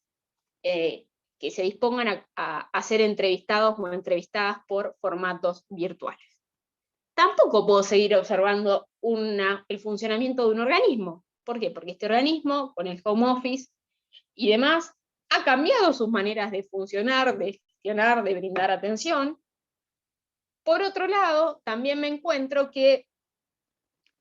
que se dispongan a ser entrevistados o entrevistadas por formatos virtuales. Tampoco puedo seguir observando el funcionamiento de un organismo. ¿Por qué? Porque este organismo, con el home office y demás, ha cambiado sus maneras de funcionar, de gestionar, de brindar atención. Por otro lado, también me encuentro que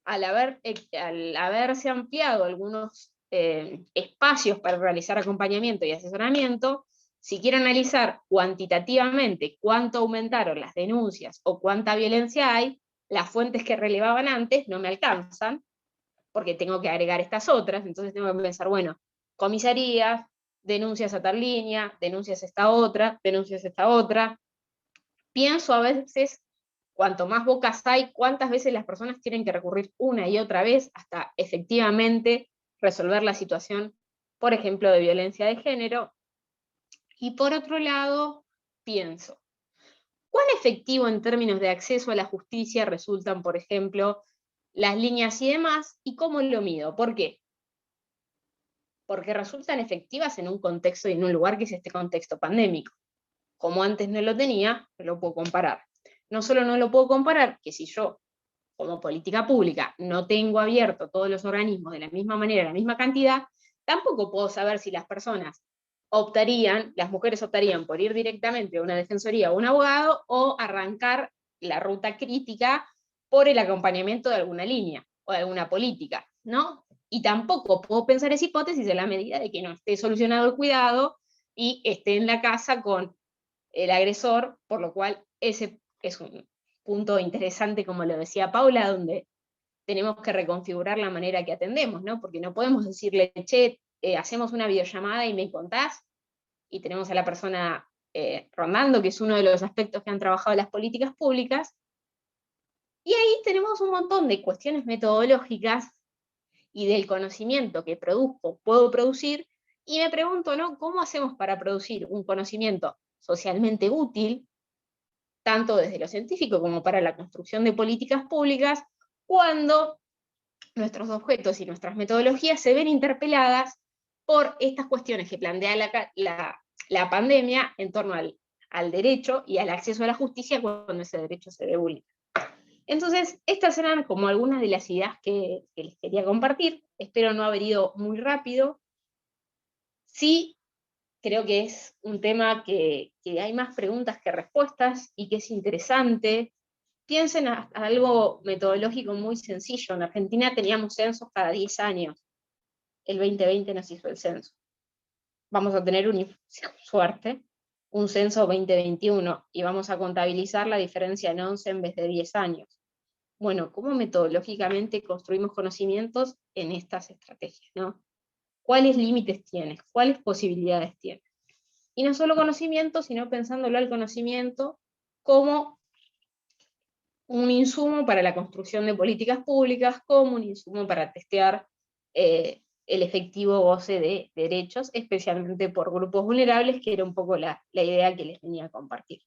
al haberse ampliado algunos espacios para realizar acompañamiento y asesoramiento, si quiero analizar cuantitativamente cuánto aumentaron las denuncias o cuánta violencia hay, las fuentes que relevaban antes no me alcanzan, porque tengo que agregar estas otras, entonces tengo que pensar, bueno, comisarías, denuncias a tal línea, denuncias a esta otra, denuncias a esta otra. Pienso a veces, cuanto más bocas hay, cuántas veces las personas tienen que recurrir una y otra vez hasta efectivamente resolver la situación, por ejemplo, de violencia de género. Y por otro lado, pienso, ¿cuán efectivo en términos de acceso a la justicia resultan, por ejemplo, las líneas y demás? ¿Y cómo lo mido? ¿Por qué? Porque resultan efectivas en un contexto y en un lugar que es este contexto pandémico. como antes no lo tenía, no lo puedo comparar. No solo no lo puedo comparar, que si yo, como política pública, no tengo abierto todos los organismos de la misma manera, la misma cantidad, tampoco puedo saber si las personas las mujeres optarían por ir directamente a una defensoría o un abogado, o arrancar la ruta crítica por el acompañamiento de alguna línea o de alguna política, ¿no? Y tampoco puedo pensar esa hipótesis en la medida de que no esté solucionado el cuidado y esté en la casa con el agresor, por lo cual ese es un punto interesante, como lo decía Paula, donde tenemos que reconfigurar la manera que atendemos, ¿no? Porque no podemos decirle, che, hacemos una videollamada y me contás, y tenemos a la persona rondando, que es uno de los aspectos que han trabajado las políticas públicas, y ahí tenemos un montón de cuestiones metodológicas y del conocimiento que puedo producir, y me pregunto, ¿no? ¿Cómo hacemos para producir un conocimiento socialmente útil, tanto desde lo científico como para la construcción de políticas públicas, cuando nuestros objetos y nuestras metodologías se ven interpeladas por estas cuestiones que plantea la pandemia en torno al derecho y al acceso a la justicia cuando ese derecho se ve vulnerado? Entonces, estas eran como algunas de las ideas que les quería compartir. Espero no haber ido muy rápido. Sí, creo que es un tema que hay más preguntas que respuestas y que es interesante. Piensen a algo metodológico muy sencillo. En Argentina teníamos censos cada 10 años. El 2020 nos hizo el censo. Vamos a tener suerte, un censo 2021, y vamos a contabilizar la diferencia en 11 en vez de 10 años. Bueno, ¿cómo metodológicamente construimos conocimientos en estas estrategias, ¿no? ¿Cuáles límites tienes? ¿Cuáles posibilidades tienes? Y no solo conocimiento, sino pensándolo al conocimiento como un insumo para la construcción de políticas públicas, como un insumo para testear el efectivo goce de derechos, especialmente por grupos vulnerables, que era un poco la idea que les venía a compartir.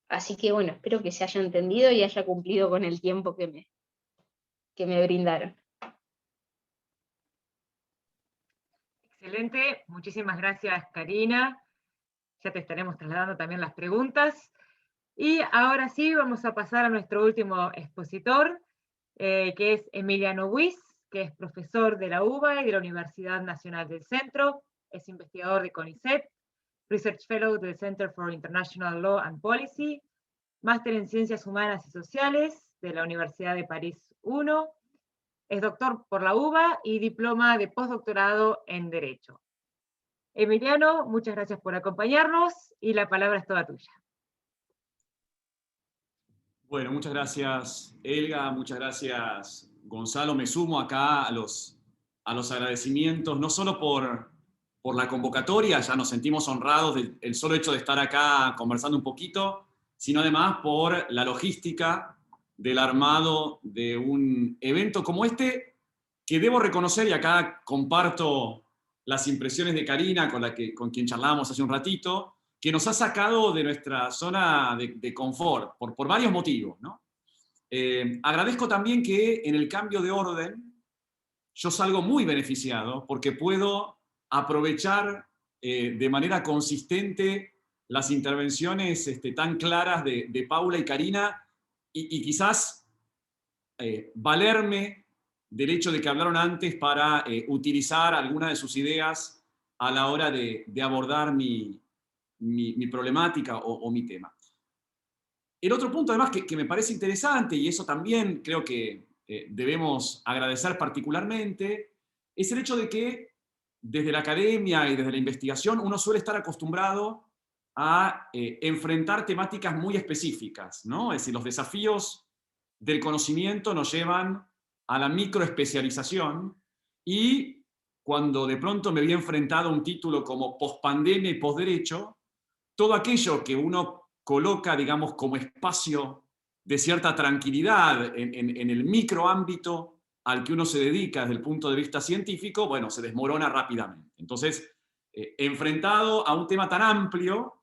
Así que bueno, espero que se haya entendido y haya cumplido con el tiempo que me brindaron. Excelente, muchísimas gracias, Karina. Ya te estaremos trasladando también las preguntas. Y ahora sí, vamos a pasar a nuestro último expositor, que es Emiliano Wiss, que es profesor de la UBA y de la Universidad Nacional del Centro, es investigador de CONICET, Research Fellow del Center for International Law and Policy, máster en Ciencias Humanas y Sociales de la Universidad de París I, es doctor por la UBA y diploma de postdoctorado en Derecho. Emiliano, muchas gracias por acompañarnos y la palabra es toda tuya. Bueno, muchas gracias, Elga, muchas gracias, Gonzalo. Me sumo acá a los agradecimientos, no solo por la convocatoria, ya nos sentimos honrados del solo hecho de estar acá conversando un poquito, sino además por la logística del armado de un evento como este, que debo reconocer, y acá comparto las impresiones de Karina, con quien charlábamos hace un ratito, que nos ha sacado de nuestra zona de confort, por varios motivos, ¿no? Agradezco también que en el cambio de orden yo salgo muy beneficiado, porque puedo aprovechar de manera consistente las intervenciones tan claras de Paula y Karina, y quizás valerme del hecho de que hablaron antes para utilizar algunas de sus ideas a la hora de abordar mi problemática o mi tema. El otro punto, además, que me parece interesante, y eso también creo que debemos agradecer particularmente, es el hecho de que desde la academia y desde la investigación uno suele estar acostumbrado a enfrentar temáticas muy específicas, ¿no? Es decir, los desafíos del conocimiento nos llevan a la microespecialización, y cuando de pronto me vi enfrentado a un título como Pospandemia y Posderecho, todo aquello que uno coloca, digamos, como espacio de cierta tranquilidad en el microámbito al que uno se dedica desde el punto de vista científico, bueno, se desmorona rápidamente. Entonces, enfrentado a un tema tan amplio,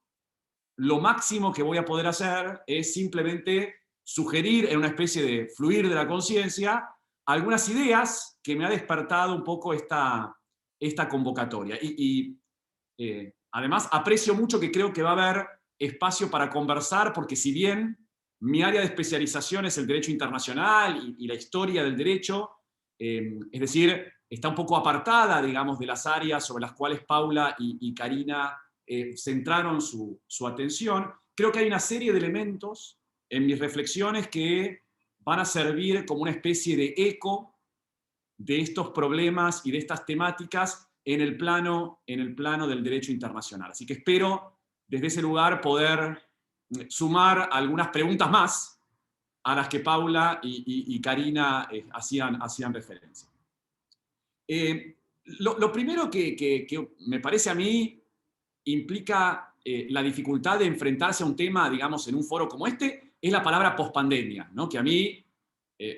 lo máximo que voy a poder hacer es simplemente sugerir en una especie de fluir de la conciencia algunas ideas que me ha despertado un poco esta convocatoria. Además, aprecio mucho que creo que va a haber espacio para conversar, porque si bien mi área de especialización es el derecho internacional y la historia del derecho, es decir, está un poco apartada, digamos, de las áreas sobre las cuales Paula y Karina centraron su atención. Creo que hay una serie de elementos en mis reflexiones que van a servir como una especie de eco de estos problemas y de estas temáticas en el plano del derecho internacional. Así que espero desde ese lugar poder sumar algunas preguntas más a las que Paula y Karina hacían referencia. Lo primero que me parece a mí implica la dificultad de enfrentarse a un tema, digamos, en un foro como este, es la palabra pospandemia, ¿no? Que a mí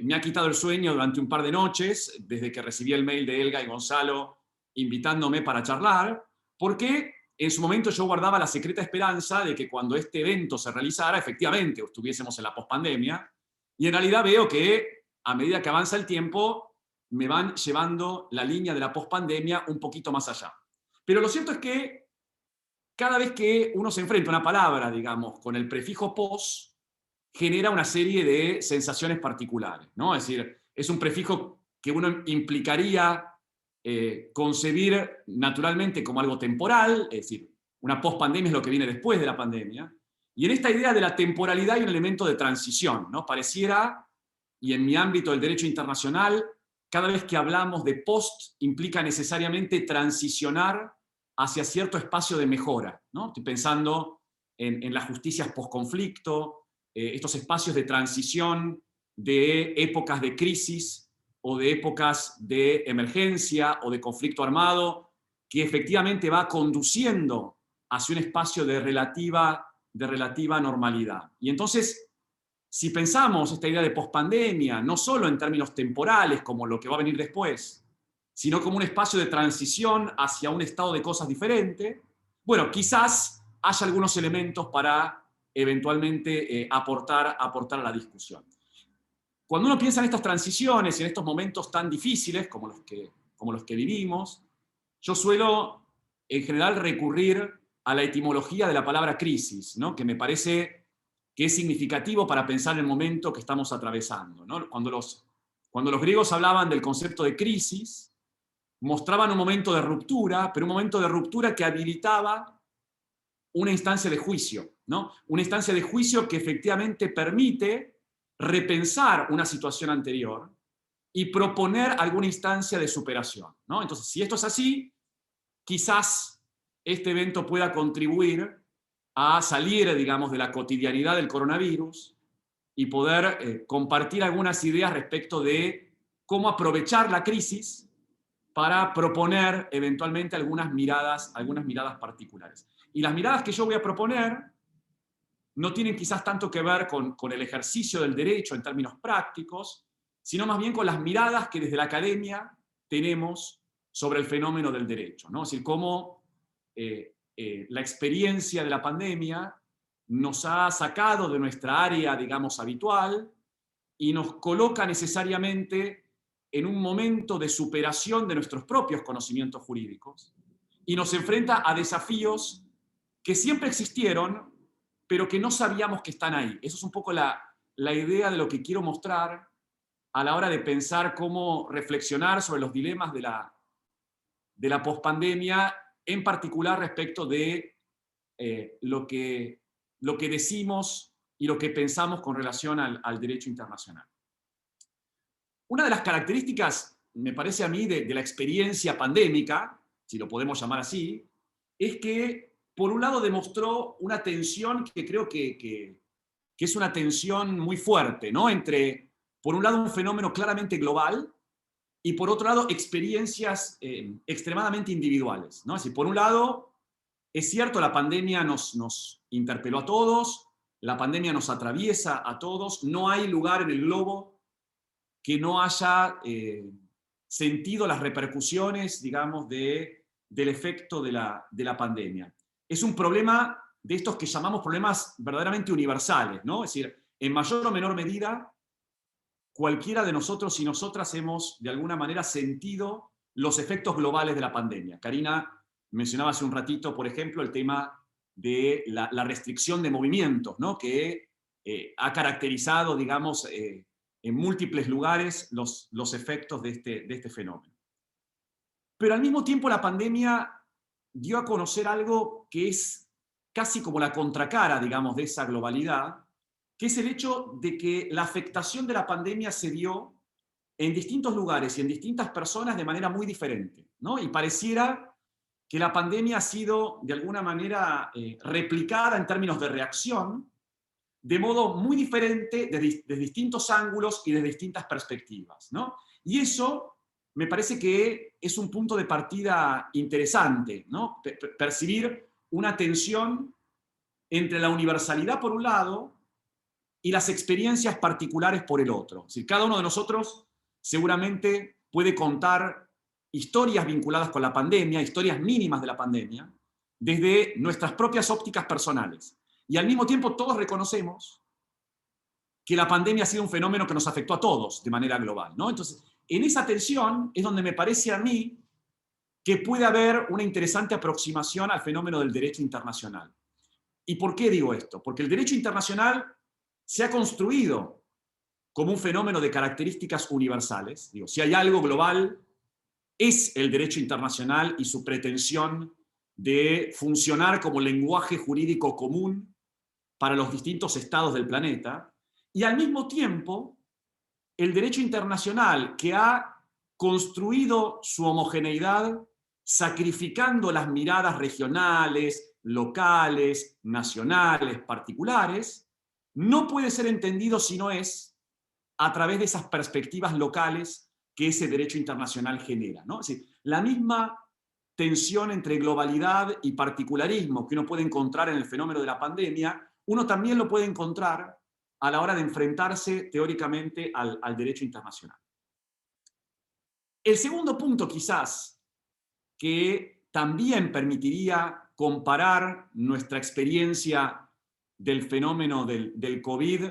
me ha quitado el sueño durante un par de noches, desde que recibí el mail de Elga y Gonzalo invitándome para charlar, porque en su momento yo guardaba la secreta esperanza de que cuando este evento se realizara, efectivamente estuviésemos en la pospandemia, y en realidad veo que a medida que avanza el tiempo, me van llevando la línea de la pospandemia un poquito más allá. Pero lo cierto es que cada vez que uno se enfrenta a una palabra, digamos, con el prefijo pos, genera una serie de sensaciones particulares, ¿no? Es decir, es un prefijo que uno implicaría concebir naturalmente como algo temporal, es decir, una pospandemia es lo que viene después de la pandemia, y en esta idea de la temporalidad hay un elemento de transición, ¿no? Pareciera, y en mi ámbito del derecho internacional, cada vez que hablamos de post implica necesariamente transicionar hacia cierto espacio de mejora, ¿no? Estoy pensando en las justicias post-conflicto, estos espacios de transición de épocas de crisis o de épocas de emergencia o de conflicto armado, que efectivamente va conduciendo hacia un espacio de relativa normalidad. Y entonces, si pensamos esta idea de pospandemia, no solo en términos temporales, como lo que va a venir después, sino como un espacio de transición hacia un estado de cosas diferente, bueno, quizás haya algunos elementos para eventualmente aportar a la discusión. Cuando uno piensa en estas transiciones y en estos momentos tan difíciles como los que vivimos, yo suelo en general recurrir a la etimología de la palabra crisis, ¿no? Que me parece que es significativo para pensar el momento que estamos atravesando, ¿no? Cuando los griegos hablaban del concepto de crisis, mostraban un momento de ruptura, pero un momento de ruptura que habilitaba una instancia de juicio, ¿no? Una instancia de juicio que efectivamente permite repensar una situación anterior y proponer alguna instancia de superación, ¿no? Entonces, si esto es así, quizás este evento pueda contribuir a salir, digamos, de la cotidianidad del coronavirus y poder compartir algunas ideas respecto de cómo aprovechar la crisis para proponer eventualmente algunas miradas particulares. Y las miradas que yo voy a proponer no tienen quizás tanto que ver con el ejercicio del derecho en términos prácticos, sino más bien con las miradas que desde la academia tenemos sobre el fenómeno del derecho, ¿no? Es decir, cómo la experiencia de la pandemia nos ha sacado de nuestra área, digamos, habitual y nos coloca necesariamente en un momento de superación de nuestros propios conocimientos jurídicos y nos enfrenta a desafíos que siempre existieron, pero que no sabíamos que están ahí. Eso es un poco la idea de lo que quiero mostrar a la hora de pensar cómo reflexionar sobre los dilemas de la pospandemia, en particular respecto de lo que decimos y lo que pensamos con relación al derecho internacional. Una de las características, me parece a mí, de la experiencia pandémica, si lo podemos llamar así, es que, por un lado, demostró una tensión que creo que es una tensión muy fuerte, ¿no? Entre, por un lado, un fenómeno claramente global y, por otro lado, experiencias extremadamente individuales, ¿no? Es decir, por un lado, es cierto, la pandemia nos interpeló a todos, la pandemia nos atraviesa a todos, no hay lugar en el globo que no haya sentido las repercusiones, digamos, del efecto de la pandemia. Es un problema de estos que llamamos problemas verdaderamente universales, ¿no? Es decir, en mayor o menor medida, cualquiera de nosotros y nosotras hemos, de alguna manera, sentido los efectos globales de la pandemia. Karina mencionaba hace un ratito, por ejemplo, el tema de la restricción de movimientos, ¿no? Que ha caracterizado, digamos, en múltiples lugares los efectos de este fenómeno. Pero al mismo tiempo la pandemia dio a conocer algo que es casi como la contracara, digamos, de esa globalidad, que es el hecho de que la afectación de la pandemia se dio en distintos lugares y en distintas personas de manera muy diferente, ¿no? Y pareciera que la pandemia ha sido, de alguna manera, replicada en términos de reacción, de modo muy diferente, de distintos ángulos y de distintas perspectivas, ¿no? Y eso me parece que es un punto de partida interesante, ¿no? Percibir una tensión entre la universalidad por un lado y las experiencias particulares por el otro. Es decir, cada uno de nosotros seguramente puede contar historias vinculadas con la pandemia, historias mínimas de la pandemia, desde nuestras propias ópticas personales. Y al mismo tiempo todos reconocemos que la pandemia ha sido un fenómeno que nos afectó a todos de manera global, ¿no? Entonces, en esa tensión es donde me parece a mí que puede haber una interesante aproximación al fenómeno del derecho internacional. ¿Y por qué digo esto? Porque el derecho internacional se ha construido como un fenómeno de características universales. Digo, si hay algo global, es el derecho internacional y su pretensión de funcionar como lenguaje jurídico común para los distintos estados del planeta. Y al mismo tiempo, el derecho internacional, que ha construido su homogeneidad sacrificando las miradas regionales, locales, nacionales, particulares, no puede ser entendido si no es a través de esas perspectivas locales que ese derecho internacional genera, ¿no? Es decir, la misma tensión entre globalidad y particularismo que uno puede encontrar en el fenómeno de la pandemia, uno también lo puede encontrar a la hora de enfrentarse teóricamente al derecho internacional. El segundo punto, quizás, que también permitiría comparar nuestra experiencia del fenómeno del COVID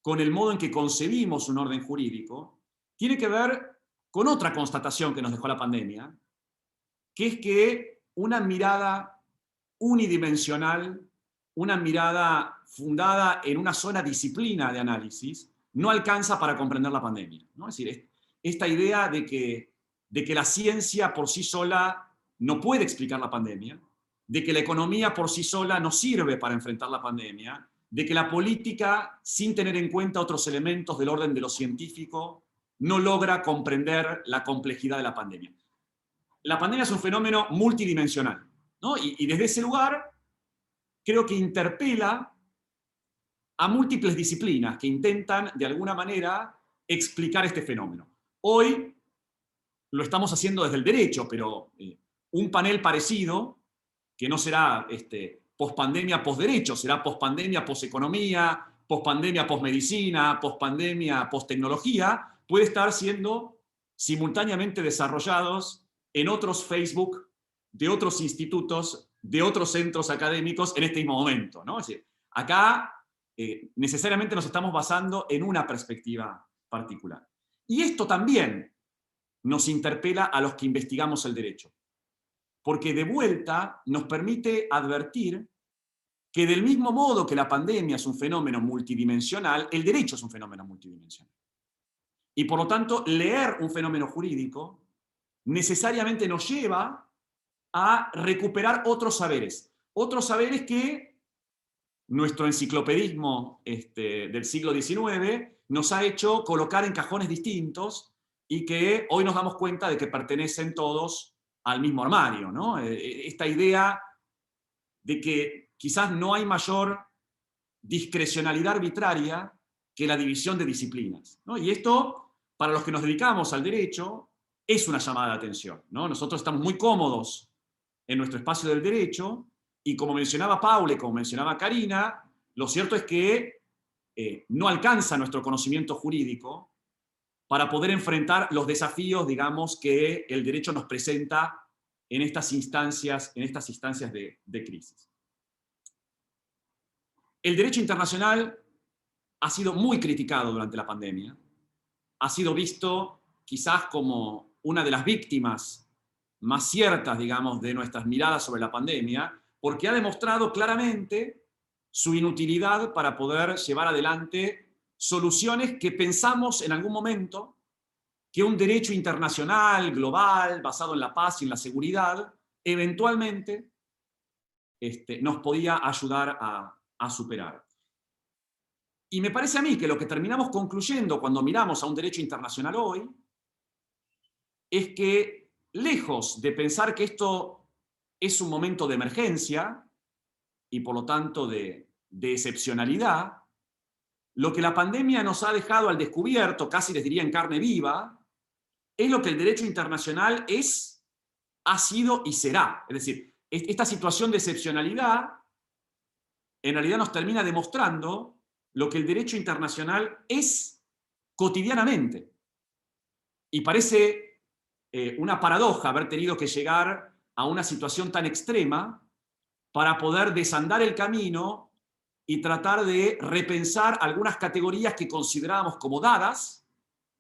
con el modo en que concebimos un orden jurídico, tiene que ver con otra constatación que nos dejó la pandemia, que es que una mirada unidimensional, una mirada fundada en una sola disciplina de análisis, no alcanza para comprender la pandemia, ¿no? Es decir, esta idea de que la ciencia por sí sola no puede explicar la pandemia, de que la economía por sí sola no sirve para enfrentar la pandemia, de que la política, sin tener en cuenta otros elementos del orden de lo científico, no logra comprender la complejidad de la pandemia. La pandemia es un fenómeno multidimensional, ¿no? Y desde ese lugar creo que interpela a múltiples disciplinas que intentan, de alguna manera, explicar este fenómeno. Hoy lo estamos haciendo desde el derecho, pero un panel parecido, que no será pospandemia, posderecho, será pospandemia, poseconomía, pospandemia, posmedicina, pospandemia, postecnología, puede estar siendo simultáneamente desarrollados en otros Facebook, de otros institutos, de otros centros académicos en este mismo momento, ¿no? Es decir, acá necesariamente nos estamos basando en una perspectiva particular. Y esto también nos interpela a los que investigamos el derecho, porque de vuelta nos permite advertir que del mismo modo que la pandemia es un fenómeno multidimensional, el derecho es un fenómeno multidimensional. Y por lo tanto, leer un fenómeno jurídico necesariamente nos lleva a recuperar otros saberes que nuestro enciclopedismo del siglo XIX nos ha hecho colocar en cajones distintos y que hoy nos damos cuenta de que pertenecen todos al mismo armario, ¿no? Esta idea de que quizás no hay mayor discrecionalidad arbitraria que la división de disciplinas, ¿no? Y esto, para los que nos dedicamos al derecho, es una llamada de atención, ¿no? Nosotros estamos muy cómodos en nuestro espacio del derecho y, como mencionaba Paula y como mencionaba Karina, lo cierto es que no alcanza nuestro conocimiento jurídico para poder enfrentar los desafíos, digamos, que el derecho nos presenta en estas instancias de crisis. El derecho internacional ha sido muy criticado durante la pandemia, ha sido visto quizás como una de las víctimas más ciertas, digamos, de nuestras miradas sobre la pandemia, porque ha demostrado claramente su inutilidad para poder llevar adelante soluciones que pensamos en algún momento que un derecho internacional, global, basado en la paz y en la seguridad, eventualmente nos podía ayudar a superar. Y me parece a mí que lo que terminamos concluyendo cuando miramos a un derecho internacional hoy es que, lejos de pensar que esto es un momento de emergencia y por lo tanto de excepcionalidad, lo que la pandemia nos ha dejado al descubierto, casi les diría en carne viva, es lo que el derecho internacional es, ha sido y será. Es decir, esta situación de excepcionalidad en realidad nos termina demostrando lo que el derecho internacional es cotidianamente. Y parece una paradoja haber tenido que llegar a una situación tan extrema para poder desandar el camino y tratar de repensar algunas categorías que considerábamos como dadas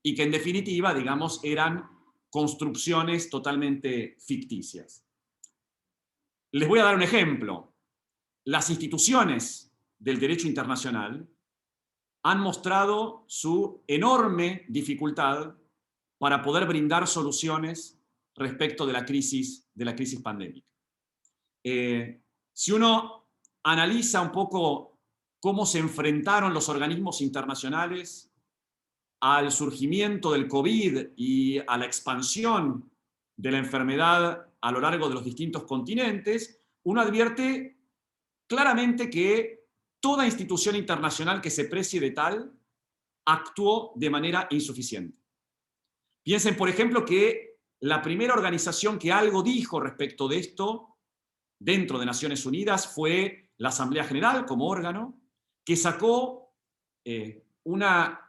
y que en definitiva, digamos, eran construcciones totalmente ficticias. Les voy a dar un ejemplo. Las instituciones del derecho internacional han mostrado su enorme dificultad para poder brindar soluciones respecto de la crisis pandémica. Si uno analiza un poco cómo se enfrentaron los organismos internacionales al surgimiento del COVID y a la expansión de la enfermedad a lo largo de los distintos continentes, uno advierte claramente que toda institución internacional que se precie de tal actuó de manera insuficiente. Piensen, por ejemplo, que la primera organización que algo dijo respecto de esto dentro de Naciones Unidas fue la Asamblea General como órgano, que sacó una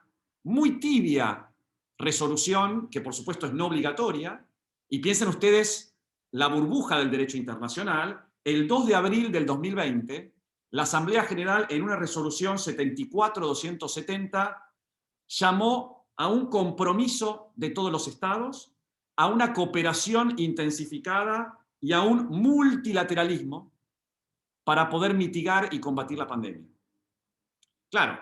muy tibia resolución, que por supuesto es no obligatoria, y piensen ustedes la burbuja del derecho internacional. El 2 de abril del 2020, la Asamblea General, en una resolución 74-270, llamó a un compromiso de todos los estados, a una cooperación intensificada y a un multilateralismo para poder mitigar y combatir la pandemia. Claro,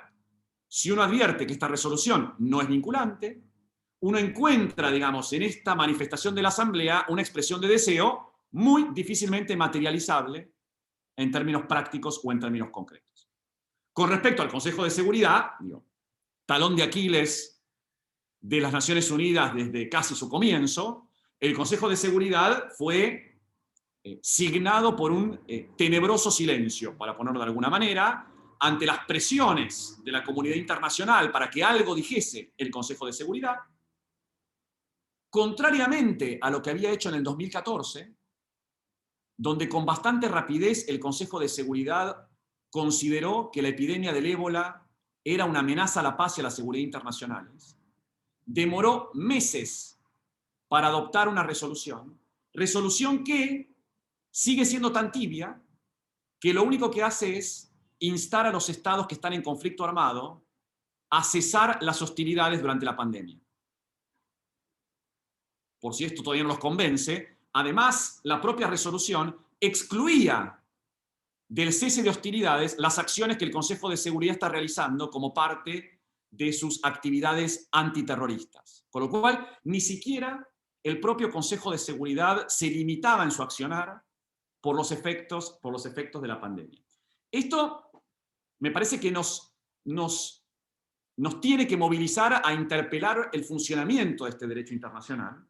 si uno advierte que esta resolución no es vinculante, uno encuentra, digamos, en esta manifestación de la Asamblea una expresión de deseo muy difícilmente materializable en términos prácticos o en términos concretos. Con respecto al Consejo de Seguridad, talón de Aquiles de las Naciones Unidas desde casi su comienzo, el Consejo de Seguridad fue signado por un tenebroso silencio, para ponerlo de alguna manera, ante las presiones de la comunidad internacional para que algo dijese el Consejo de Seguridad, contrariamente a lo que había hecho en el 2014, donde con bastante rapidez el Consejo de Seguridad consideró que la epidemia del ébola era una amenaza a la paz y a la seguridad internacionales. Demoró meses para adoptar una resolución que sigue siendo tan tibia que lo único que hace es instar a los estados que están en conflicto armado a cesar las hostilidades durante la pandemia. Por si esto todavía no los convence, además, la propia resolución excluía del cese de hostilidades las acciones que el Consejo de Seguridad está realizando como parte de sus actividades antiterroristas. Con lo cual, ni siquiera el propio Consejo de Seguridad se limitaba en su accionar por los efectos de la pandemia. Esto me parece que nos tiene que movilizar a interpelar el funcionamiento de este derecho internacional,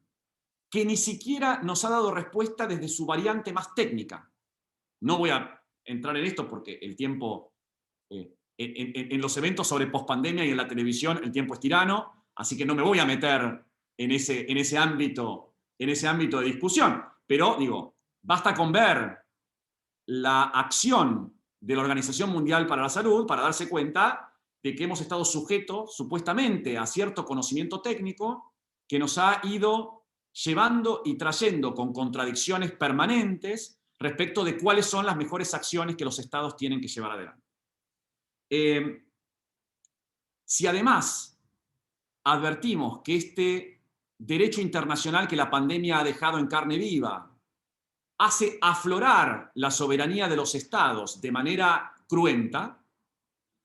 que ni siquiera nos ha dado respuesta desde su variante más técnica. No voy a entrar en esto porque el tiempo, en los eventos sobre pospandemia y en la televisión, el tiempo es tirano, así que no me voy a meter en ese ámbito de discusión. Pero, basta con ver la acción de la Organización Mundial para la Salud para darse cuenta de que hemos estado sujetos, supuestamente, a cierto conocimiento técnico que nos ha ido llevando y trayendo con contradicciones permanentes respecto de cuáles son las mejores acciones que los estados tienen que llevar adelante. Si además advertimos que este derecho internacional que la pandemia ha dejado en carne viva hace aflorar la soberanía de los estados de manera cruenta,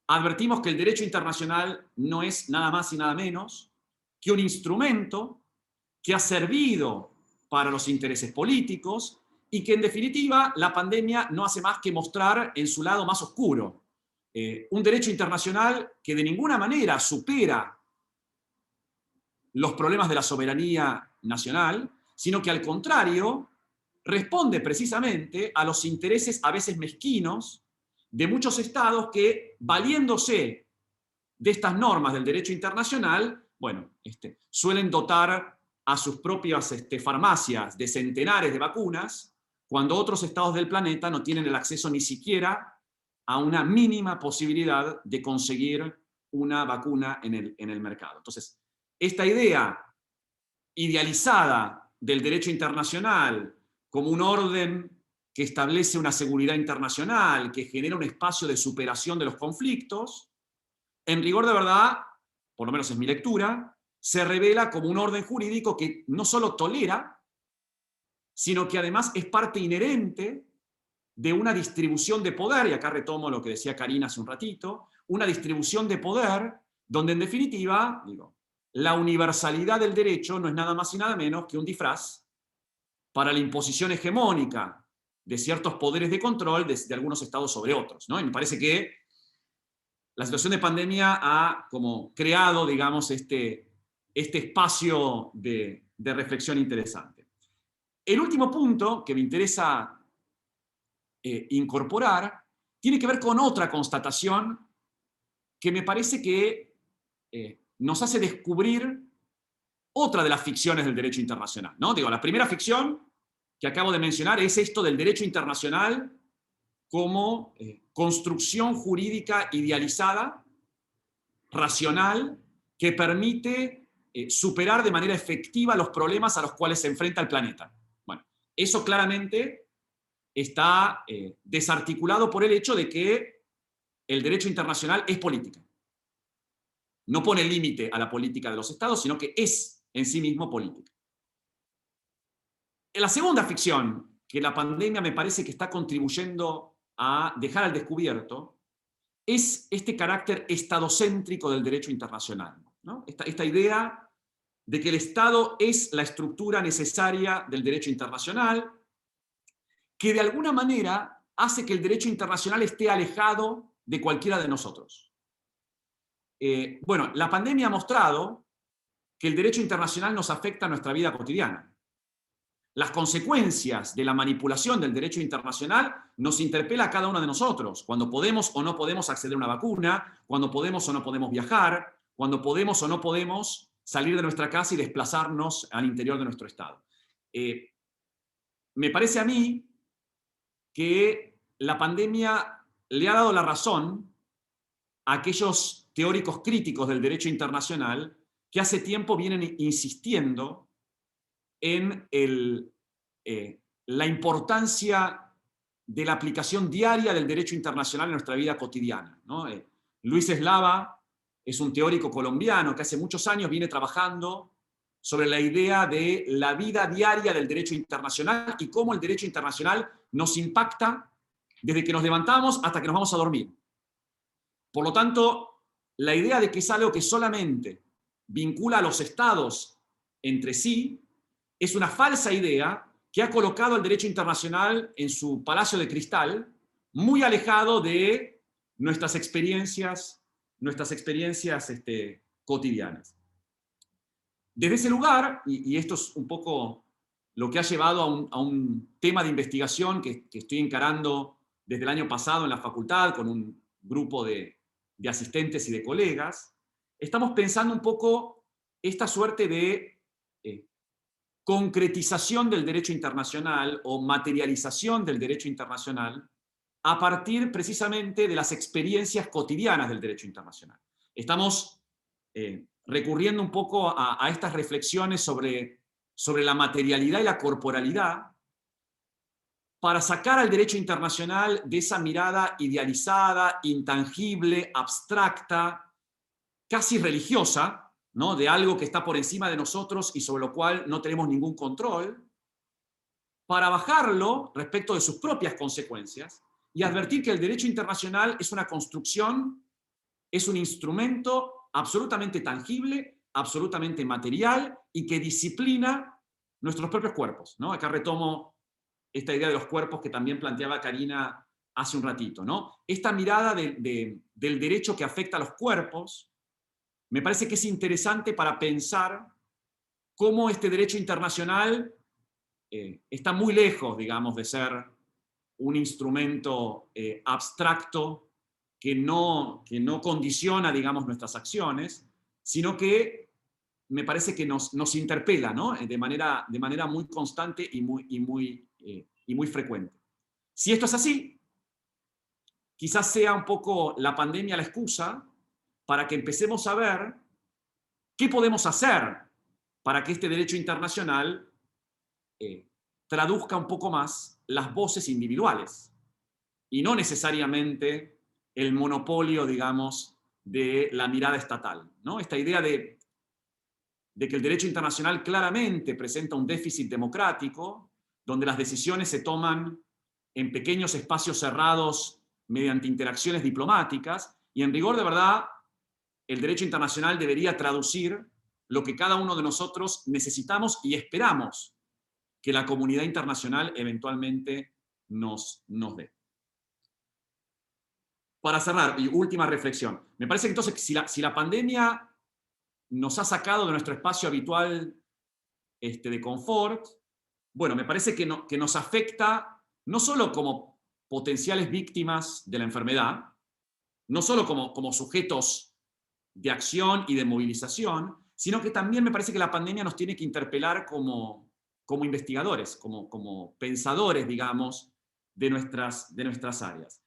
advertimos que el derecho internacional no es nada más y nada menos que un instrumento que ha servido para los intereses políticos y que en definitiva la pandemia no hace más que mostrar en su lado más oscuro. Un derecho internacional que de ninguna manera supera los problemas de la soberanía nacional, sino que al contrario responde precisamente a los intereses a veces mezquinos de muchos estados que, valiéndose de estas normas del derecho internacional, bueno, suelen dotar a sus propias farmacias de centenares de vacunas, cuando otros estados del planeta no tienen el acceso ni siquiera a una mínima posibilidad de conseguir una vacuna en el mercado. Entonces, esta idea idealizada del derecho internacional como un orden que establece una seguridad internacional, que genera un espacio de superación de los conflictos, en rigor de verdad, por lo menos es mi lectura, se revela como un orden jurídico que no solo tolera, sino que además es parte inherente de una distribución de poder, y acá retomo lo que decía Karina hace un ratito, una distribución de poder donde en definitiva, la universalidad del derecho no es nada más y nada menos que un disfraz para la imposición hegemónica de ciertos poderes de control de algunos estados sobre otros, ¿no? Y me parece que la situación de pandemia ha como creado, digamos, este espacio de reflexión interesante. El último punto que me interesa incorporar tiene que ver con otra constatación que me parece que nos hace descubrir otra de las ficciones del derecho internacional, ¿no? La primera ficción que acabo de mencionar es esto del derecho internacional como construcción jurídica idealizada, racional, que permite superar de manera efectiva los problemas a los cuales se enfrenta el planeta. Bueno, eso claramente está desarticulado por el hecho de que el derecho internacional es política. No pone límite a la política de los estados, sino que es en sí mismo política. La segunda ficción que la pandemia me parece que está contribuyendo a dejar al descubierto es este carácter estadocéntrico del derecho internacional, ¿no? Esta idea de que el Estado es la estructura necesaria del derecho internacional, que de alguna manera hace que el derecho internacional esté alejado de cualquiera de nosotros. Bueno, la pandemia ha mostrado que el derecho internacional nos afecta a nuestra vida cotidiana. Las consecuencias de la manipulación del derecho internacional nos interpela a cada uno de nosotros, cuando podemos o no podemos acceder a una vacuna, cuando podemos o no podemos viajar, cuando podemos o no podemos salir de nuestra casa y desplazarnos al interior de nuestro estado. Me parece a mí que la pandemia le ha dado la razón a aquellos teóricos críticos del derecho internacional que hace tiempo vienen insistiendo en la importancia de la aplicación diaria del derecho internacional en nuestra vida cotidiana, ¿no? Luis Eslava es un teórico colombiano que hace muchos años viene trabajando sobre la idea de la vida diaria del derecho internacional y cómo el derecho internacional nos impacta desde que nos levantamos hasta que nos vamos a dormir. Por lo tanto, la idea de que es algo que solamente vincula a los estados entre sí es una falsa idea que ha colocado al derecho internacional en su palacio de cristal, muy alejado de nuestras experiencias cotidianas. Desde ese lugar, y esto es un poco lo que ha llevado a un tema de investigación que estoy encarando desde el año pasado en la facultad con un grupo de asistentes y de colegas, estamos pensando un poco esta suerte de concretización del derecho internacional o materialización del derecho internacional a partir precisamente de las experiencias cotidianas del derecho internacional. Estamos recurriendo un poco a estas reflexiones sobre la materialidad y la corporalidad para sacar al derecho internacional de esa mirada idealizada, intangible, abstracta, casi religiosa, ¿no? De algo que está por encima de nosotros y sobre lo cual no tenemos ningún control, para bajarlo respecto de sus propias consecuencias y advertir que el derecho internacional es una construcción, es un instrumento absolutamente tangible, absolutamente material y que disciplina nuestros propios cuerpos, ¿no? Acá retomo esta idea de los cuerpos que también planteaba Karina hace un ratito, ¿no? Esta mirada del derecho que afecta a los cuerpos me parece que es interesante para pensar cómo este derecho internacional está muy lejos, digamos, de ser un instrumento abstracto que no condiciona, digamos, nuestras acciones, sino que me parece que nos interpela, ¿no? de manera muy constante y muy frecuente. Si esto es así, quizás sea un poco la pandemia la excusa para que empecemos a ver qué podemos hacer para que este derecho internacional traduzca un poco más las voces individuales y no necesariamente el monopolio, digamos, de la mirada estatal, ¿no? Esta idea de que el derecho internacional claramente presenta un déficit democrático, donde las decisiones se toman en pequeños espacios cerrados mediante interacciones diplomáticas, y en rigor de verdad, el derecho internacional debería traducir lo que cada uno de nosotros necesitamos y esperamos que la comunidad internacional eventualmente nos dé. Para cerrar, y última reflexión, me parece que entonces si la pandemia nos ha sacado de nuestro espacio habitual de confort, bueno, me parece que nos afecta no solo como potenciales víctimas de la enfermedad, no solo como sujetos de acción y de movilización, sino que también me parece que la pandemia nos tiene que interpelar como investigadores, como pensadores, digamos, de nuestras áreas.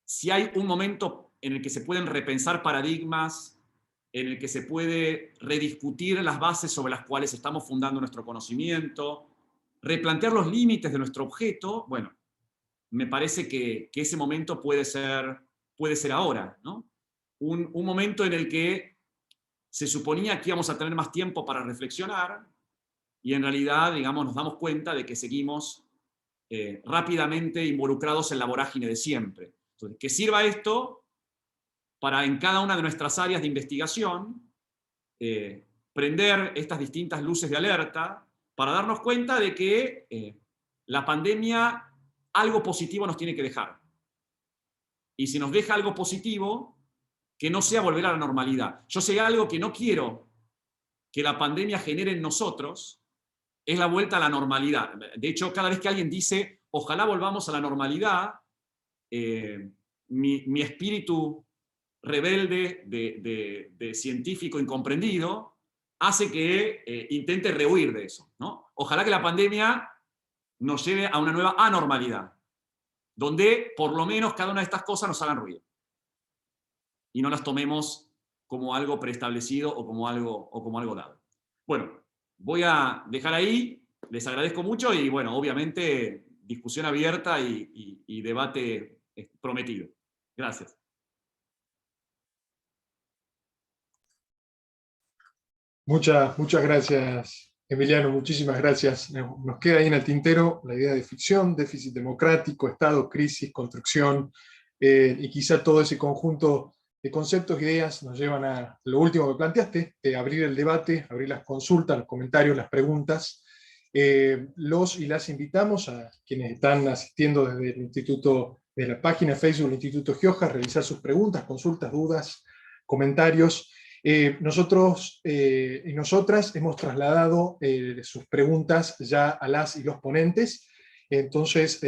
Si hay un momento en el que se pueden repensar paradigmas, en el que se puede rediscutir las bases sobre las cuales estamos fundando nuestro conocimiento, replantear los límites de nuestro objeto, bueno, me parece que ese momento puede ser ahora, ¿no? Un momento en el que se suponía que íbamos a tener más tiempo para reflexionar y en realidad, digamos, nos damos cuenta de que seguimos rápidamente involucrados en la vorágine de siempre. Entonces, que sirva esto para en cada una de nuestras áreas de investigación prender estas distintas luces de alerta para darnos cuenta de que la pandemia algo positivo nos tiene que dejar. Y si nos deja algo positivo, que no sea volver a la normalidad. Yo sé algo que no quiero que la pandemia genere en nosotros, es la vuelta a la normalidad. De hecho, cada vez que alguien dice, ojalá volvamos a la normalidad, mi espíritu rebelde de científico incomprendido hace que intente rehuir de eso, ¿no? Ojalá que la pandemia nos lleve a una nueva anormalidad, donde por lo menos cada una de estas cosas nos hagan ruido y no las tomemos como algo preestablecido o como algo dado. Bueno, voy a dejar ahí, les agradezco mucho y bueno, obviamente discusión abierta y debate prometido. Gracias. Muchas gracias, Emiliano, muchísimas gracias. Nos queda ahí en el tintero la idea de ficción, déficit democrático, Estado, crisis, construcción, y quizá todo ese conjunto de conceptos e ideas nos llevan a lo último que planteaste, abrir el debate, abrir las consultas, los comentarios, las preguntas. Los y las invitamos a quienes están asistiendo desde el Instituto, de la página de Facebook del Instituto Gioja, a realizar sus preguntas, consultas, dudas, comentarios. Nosotros y nosotras hemos trasladado sus preguntas ya a las y los ponentes, entonces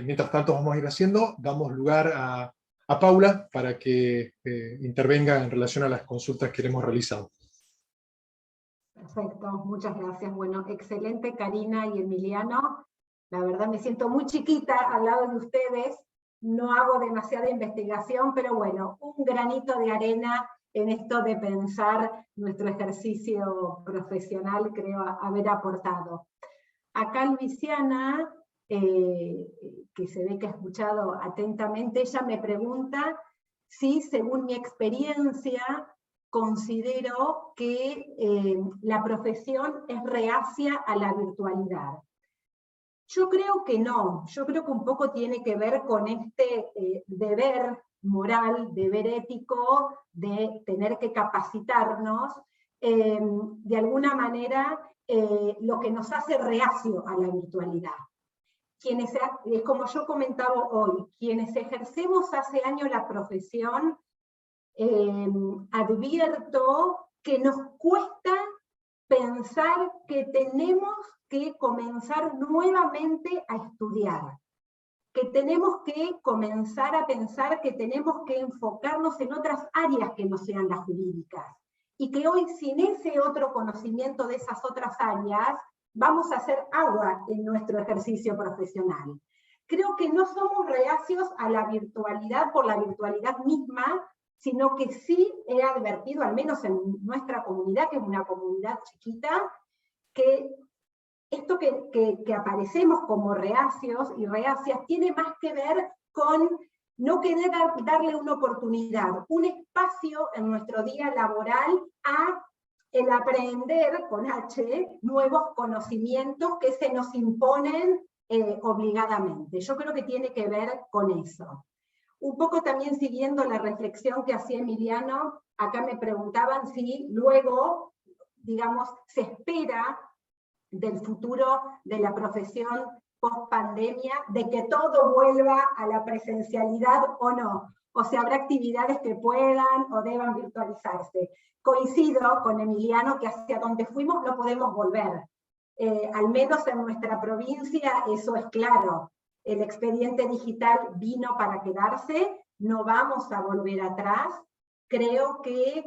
mientras tanto vamos a ir haciendo, damos lugar a Paula para que intervenga en relación a las consultas que le hemos realizado. Perfecto, muchas gracias. Bueno, excelente Karina y Emiliano. La verdad me siento muy chiquita al lado de ustedes, no hago demasiada investigación, pero bueno, un granito de arena en esto de pensar nuestro ejercicio profesional, creo haber aportado. Acá Luisiana, que se ve que ha escuchado atentamente, ella me pregunta si, según mi experiencia, considero que la profesión es reacia a la virtualidad. Yo creo que no, yo creo que un poco tiene que ver con este deber moral, deber ético, de tener que capacitarnos, de alguna manera lo que nos hace reacio a la virtualidad. Quienes, como yo comentaba hoy, quienes ejercemos hace años la profesión, advierto que nos cuesta pensar que tenemos que comenzar nuevamente a estudiar, que tenemos que comenzar a pensar que tenemos que enfocarnos en otras áreas que no sean las jurídicas, y que hoy sin ese otro conocimiento de esas otras áreas vamos a hacer agua en nuestro ejercicio profesional. Creo que no somos reacios a la virtualidad por la virtualidad misma, sino que sí he advertido, al menos en nuestra comunidad, que es una comunidad chiquita, que esto que aparecemos como reacios y reacias tiene más que ver con no querer darle una oportunidad, un espacio en nuestro día laboral a el aprender, con H, nuevos conocimientos que se nos imponen obligadamente. Yo creo que tiene que ver con eso. Un poco también siguiendo la reflexión que hacía Emiliano, acá me preguntaban si luego, digamos, se espera del futuro de la profesión post-pandemia, de que todo vuelva a la presencialidad o no, o si habrá actividades que puedan o deban virtualizarse. Coincido con Emiliano que hacia donde fuimos no podemos volver. Al menos en nuestra provincia eso es claro. El expediente digital vino para quedarse, no vamos a volver atrás. Creo que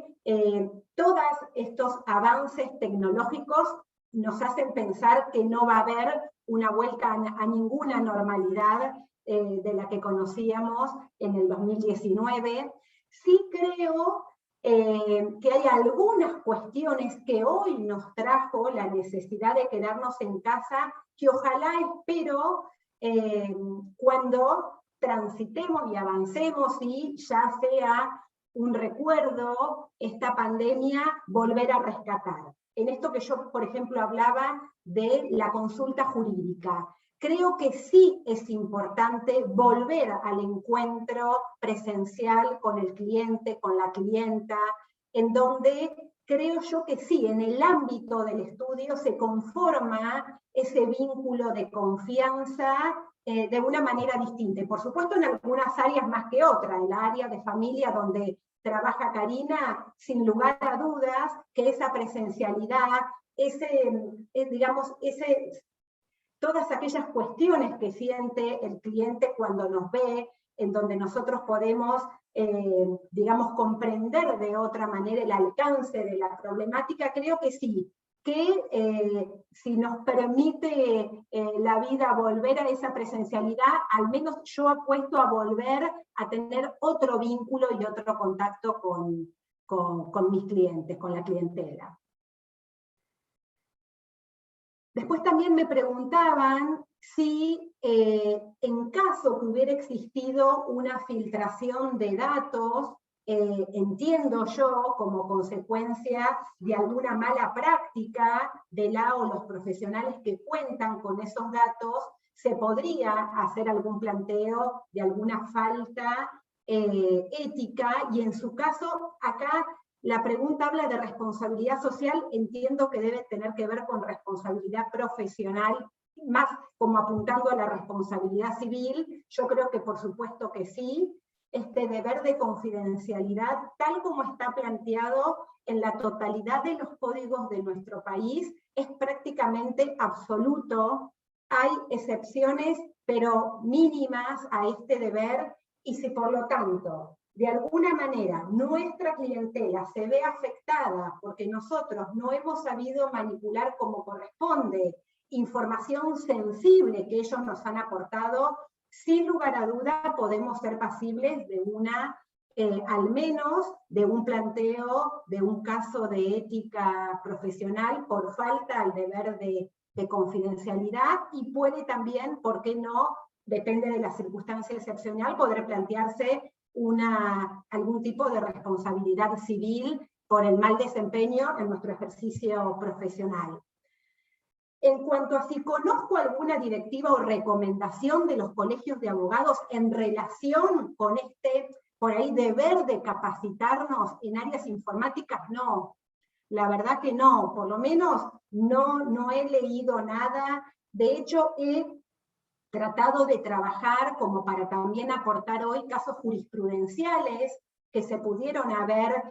todos estos avances tecnológicos nos hacen pensar que no va a haber una vuelta a ninguna normalidad de la que conocíamos en el 2019. Sí creo que hay algunas cuestiones que hoy nos trajo la necesidad de quedarnos en casa, que ojalá espero cuando transitemos y avancemos y ya sea un recuerdo, esta pandemia, volver a rescatar. En esto que yo, por ejemplo, hablaba de la consulta jurídica. Creo que sí es importante volver al encuentro presencial con el cliente, con la clienta, en donde creo yo que sí, en el ámbito del estudio se conforma ese vínculo de confianza de una manera distinta. Por supuesto, en algunas áreas más que otras, en la área de familia donde trabaja Karina, sin lugar a dudas, que esa presencialidad, todas aquellas cuestiones que siente el cliente cuando nos ve, en donde nosotros podemos, digamos, comprender de otra manera el alcance de la problemática, creo que sí, que si nos permite la vida volver a esa presencialidad, al menos yo apuesto a volver a tener otro vínculo y otro contacto con mis clientes, con la clientela. Después también me preguntaban si en caso que hubiera existido una filtración de datos, entiendo yo, como consecuencia de alguna mala práctica de la o los profesionales que cuentan con esos datos, se podría hacer algún planteo de alguna falta ética, y en su caso, acá la pregunta habla de responsabilidad social, entiendo que debe tener que ver con responsabilidad profesional, más como apuntando a la responsabilidad civil. Yo creo que por supuesto que sí. Este deber de confidencialidad, tal como está planteado en la totalidad de los códigos de nuestro país, es prácticamente absoluto. Hay excepciones, pero mínimas a este deber, y si por lo tanto, de alguna manera, nuestra clientela se ve afectada porque nosotros no hemos sabido manipular como corresponde información sensible que ellos nos han aportado, sin lugar a duda podemos ser pasibles de al menos de un planteo, de un caso de ética profesional por falta al deber de confidencialidad, y puede también, ¿por qué no?, depende de la circunstancia excepcional, poder plantearse algún tipo de responsabilidad civil por el mal desempeño en nuestro ejercicio profesional. En cuanto a si conozco alguna directiva o recomendación de los colegios de abogados en relación con este, por ahí, deber de capacitarnos en áreas informáticas, no. La verdad que no, por lo menos no he leído nada. De hecho, he tratado de trabajar como para también aportar hoy casos jurisprudenciales que se pudieron haber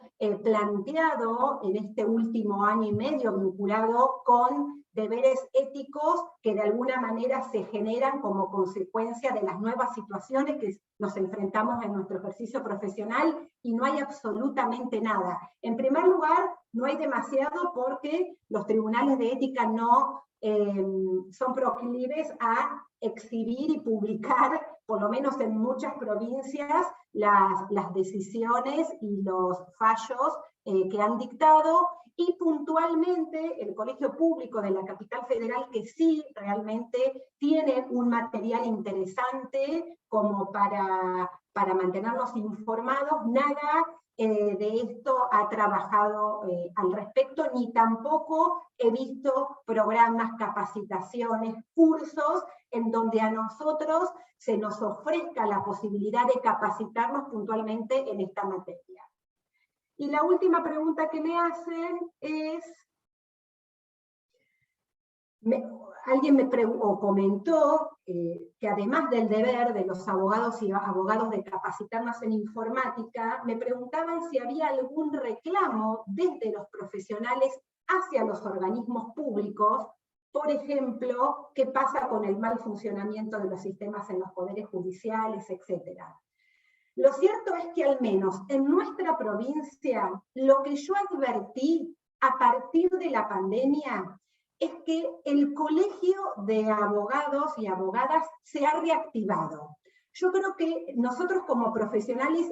planteado en este último año y medio vinculado con deberes éticos que de alguna manera se generan como consecuencia de las nuevas situaciones que nos enfrentamos en nuestro ejercicio profesional, y no hay absolutamente nada. En primer lugar, no hay demasiado porque los tribunales de ética no son proclives a exhibir y publicar, por lo menos en muchas provincias, las decisiones y los fallos que han dictado, y puntualmente el Colegio Público de la Capital Federal, que sí realmente tiene un material interesante como para mantenernos informados, nada de esto ha trabajado al respecto, ni tampoco he visto programas, capacitaciones, cursos en donde a nosotros se nos ofrezca la posibilidad de capacitarnos puntualmente en esta materia. Y la última pregunta que me hacen es, alguien me comentó que además del deber de los abogados y abogados de capacitarnos en informática, me preguntaban si había algún reclamo desde los profesionales hacia los organismos públicos, por ejemplo, qué pasa con el mal funcionamiento de los sistemas en los poderes judiciales, etc. Lo cierto es que al menos en nuestra provincia, lo que yo advertí a partir de la pandemia es que el colegio de abogados y abogadas se ha reactivado. Yo creo que nosotros como profesionales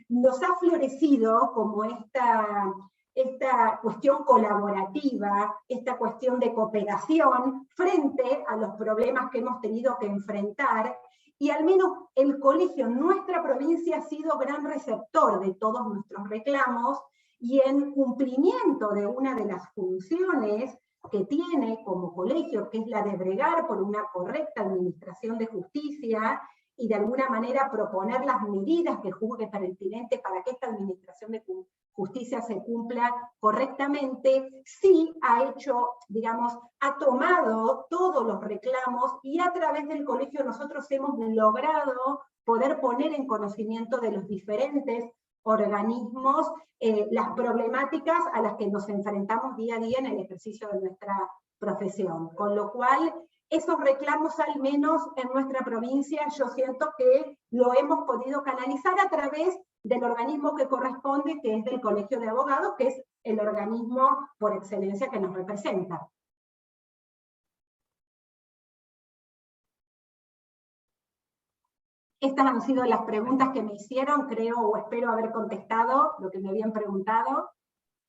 nos ha florecido como esta cuestión colaborativa, esta cuestión de cooperación frente a los problemas que hemos tenido que enfrentar, y al menos el colegio en nuestra provincia ha sido gran receptor de todos nuestros reclamos, y en cumplimiento de una de las funciones que tiene como colegio, que es la de bregar por una correcta administración de justicia, y de alguna manera proponer las medidas que juzgue pertinente para que esta administración de justicia se cumpla correctamente, sí ha hecho, digamos, ha tomado todos los reclamos, y a través del colegio nosotros hemos logrado poder poner en conocimiento de los diferentes organismos las problemáticas a las que nos enfrentamos día a día en el ejercicio de nuestra profesión. Con lo cual, esos reclamos, al menos en nuestra provincia, yo siento que lo hemos podido canalizar a través del organismo que corresponde, que es del Colegio de Abogados, que es el organismo por excelencia que nos representa. Estas han sido las preguntas que me hicieron, creo o espero haber contestado lo que me habían preguntado.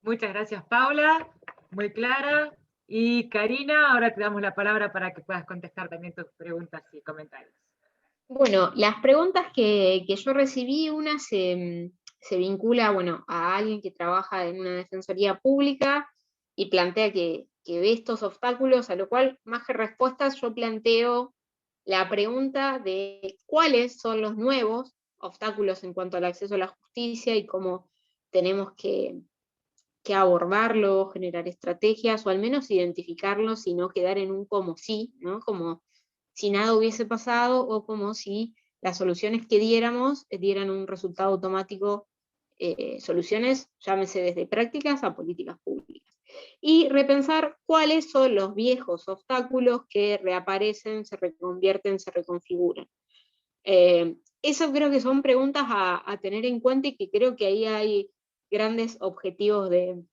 Muchas gracias, Paula, muy clara. Y Karina, ahora te damos la palabra para que puedas contestar también tus preguntas y comentarios. Bueno, las preguntas que yo recibí, una se vincula, bueno, a alguien que trabaja en una defensoría pública y plantea que ve estos obstáculos, a lo cual, más que respuestas, yo planteo la pregunta de cuáles son los nuevos obstáculos en cuanto al acceso a la justicia y cómo tenemos que abordarlo, generar estrategias, o al menos identificarlos y no quedar en un como si, ¿no? Como si nada hubiese pasado, o como si las soluciones que diéramos dieran un resultado automático, soluciones, llámese desde prácticas a políticas públicas. Y repensar cuáles son los viejos obstáculos que reaparecen, se reconvierten, se reconfiguran. Eso creo que son preguntas a tener en cuenta, y que creo que ahí hay grandes objetivos de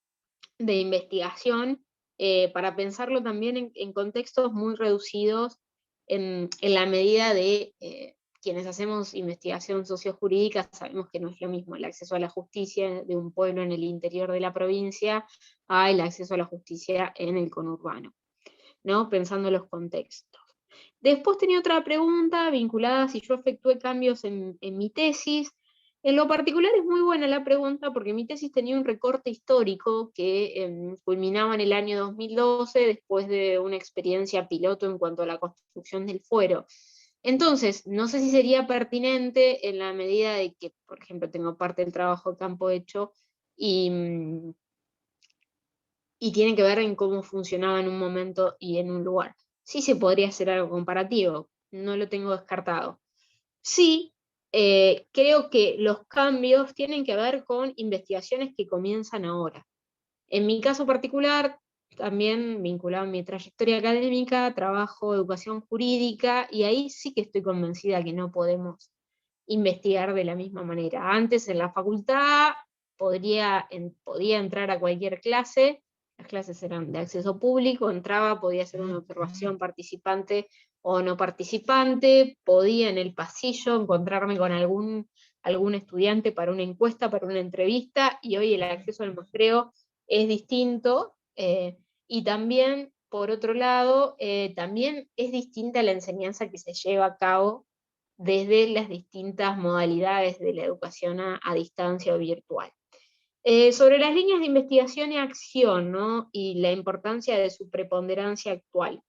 investigación, para pensarlo también en contextos muy reducidos, en la medida de quienes hacemos investigación sociojurídica sabemos que no es lo mismo el acceso a la justicia de un pueblo en el interior de la provincia a el acceso a la justicia en el conurbano, ¿no? Pensando los contextos. Después tenía otra pregunta vinculada a si yo efectué cambios en mi tesis. En lo particular es muy buena la pregunta porque mi tesis tenía un recorte histórico que culminaba en el año 2012 después de una experiencia piloto en cuanto a la construcción del fuero. Entonces, no sé si sería pertinente en la medida de que, por ejemplo, tengo parte del trabajo de campo hecho y tiene que ver en cómo funcionaba en un momento y en un lugar. Sí se podría hacer algo comparativo, no lo tengo descartado. Sí, creo que los cambios tienen que ver con investigaciones que comienzan ahora. En mi caso particular, también vinculado a mi trayectoria académica, trabajo educación jurídica, y ahí sí que estoy convencida que no podemos investigar de la misma manera. Antes en la facultad podía entrar a cualquier clase, las clases eran de acceso público, entraba, podía hacer una observación participante o no participante, podía en el pasillo encontrarme con algún estudiante para una encuesta, para una entrevista, y hoy el acceso al muestreo es distinto, y también, por otro lado, también es distinta la enseñanza que se lleva a cabo desde las distintas modalidades de la educación a distancia o virtual. Sobre las líneas de investigación y acción, ¿no? Y la importancia de su preponderancia actual.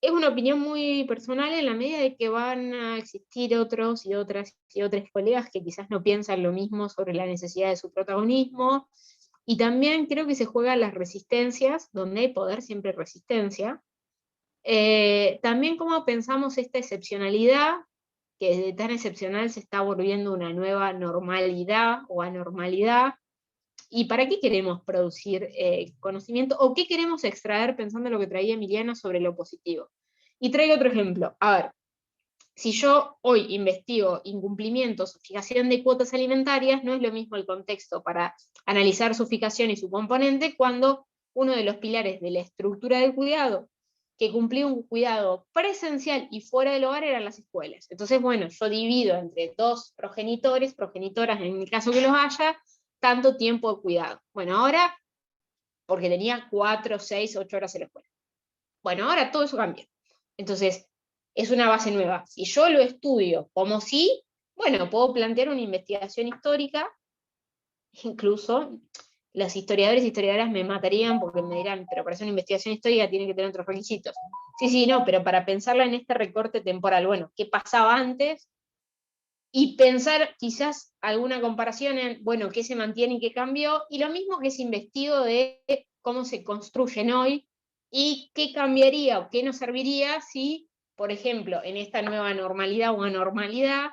Es una opinión muy personal en la medida de que van a existir otros y otras colegas que quizás no piensan lo mismo sobre la necesidad de su protagonismo, y también creo que se juegan las resistencias, donde hay poder siempre hay resistencia. También cómo pensamos esta excepcionalidad, que de tan excepcional se está volviendo una nueva normalidad o anormalidad, y para qué queremos producir conocimiento, o qué queremos extraer, pensando en lo que traía Emiliana sobre lo positivo. Y traigo otro ejemplo. A ver, si yo hoy investigo incumplimientos o fijación de cuotas alimentarias, no es lo mismo el contexto para analizar su fijación y su componente cuando uno de los pilares de la estructura del cuidado, que cumplía un cuidado presencial y fuera del hogar, eran las escuelas. Entonces, bueno, yo divido entre dos progenitores, progenitoras en el caso que los haya, tanto tiempo de cuidado. Bueno, ahora, porque tenía 4, 6, 8 horas en la escuela. Bueno, ahora todo eso cambia. Entonces, es una base nueva. Si yo lo estudio como si, bueno, puedo plantear una investigación histórica, incluso los historiadores y historiadoras me matarían porque me dirán, pero para hacer una investigación histórica tiene que tener otros requisitos. Sí, no, pero para pensarla en este recorte temporal, bueno, ¿qué pasaba antes? Y pensar quizás alguna comparación en, bueno, qué se mantiene y qué cambió, y lo mismo que se investigo de cómo se construyen hoy, y qué cambiaría o qué nos serviría si, por ejemplo, en esta nueva normalidad o anormalidad,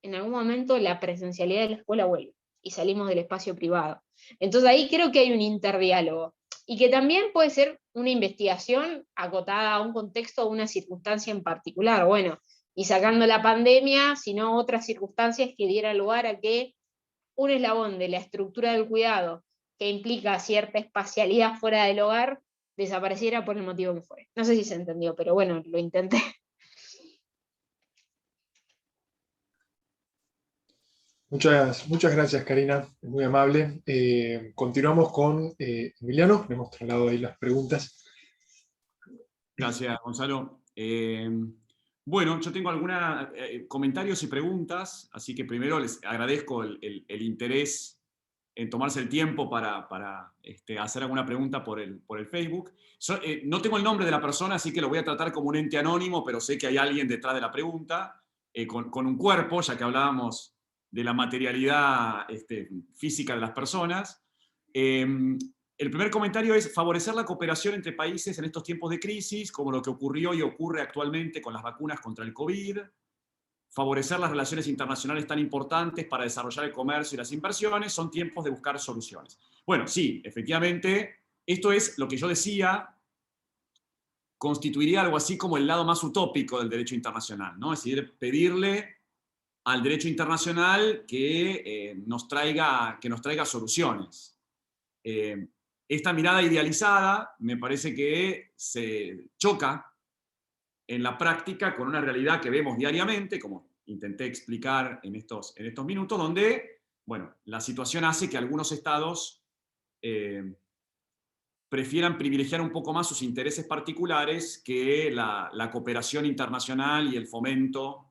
en algún momento la presencialidad de la escuela vuelve y salimos del espacio privado. Entonces ahí creo que hay un interdiálogo, y que también puede ser una investigación acotada a un contexto o una circunstancia en particular. Bueno, y sacando la pandemia, sino otras circunstancias que dieran lugar a que un eslabón de la estructura del cuidado, que implica cierta espacialidad fuera del hogar, desapareciera por el motivo que fuere. No sé si se entendió, pero bueno, lo intenté. Muchas gracias, Karina, muy amable. Continuamos con Emiliano, le hemos trasladado ahí las preguntas. Gracias, Gonzalo. Bueno, yo tengo algunos comentarios y preguntas, así que primero les agradezco el interés en tomarse el tiempo para hacer alguna pregunta por el Facebook. No tengo el nombre de la persona, así que lo voy a tratar como un ente anónimo, pero sé que hay alguien detrás de la pregunta, con un cuerpo, ya que hablábamos de la materialidad física de las personas. El primer comentario es favorecer la cooperación entre países en estos tiempos de crisis, como lo que ocurrió y ocurre actualmente con las vacunas contra el COVID. Favorecer las relaciones internacionales tan importantes para desarrollar el comercio y las inversiones. Son tiempos de buscar soluciones. Bueno, sí, efectivamente, esto es lo que yo decía, constituiría algo así como el lado más utópico del derecho internacional, ¿no? Es decir, pedirle al derecho internacional que nos traiga soluciones. Esta mirada idealizada me parece que se choca en la práctica con una realidad que vemos diariamente, como intenté explicar en estos minutos, donde, bueno, la situación hace que algunos estados prefieran privilegiar un poco más sus intereses particulares que la cooperación internacional y el fomento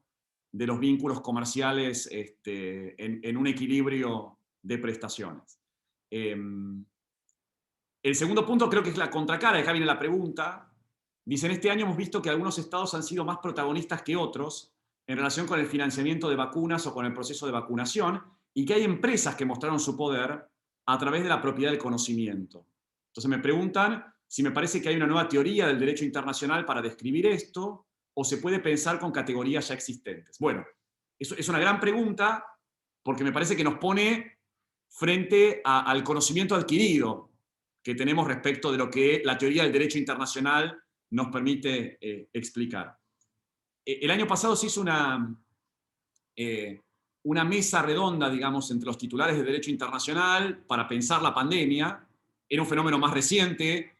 de los vínculos comerciales en un equilibrio de prestaciones. El segundo punto creo que es la contracara, acá viene la pregunta. Dicen, este año hemos visto que algunos estados han sido más protagonistas que otros en relación con el financiamiento de vacunas o con el proceso de vacunación, y que hay empresas que mostraron su poder a través de la propiedad del conocimiento. Entonces me preguntan si me parece que hay una nueva teoría del derecho internacional para describir esto, o se puede pensar con categorías ya existentes. Bueno, eso es una gran pregunta, porque me parece que nos pone frente al conocimiento adquirido que tenemos respecto de lo que la teoría del derecho internacional nos permite explicar. El año pasado se hizo una mesa redonda, digamos, entre los titulares de derecho internacional para pensar la pandemia. Era un fenómeno más reciente.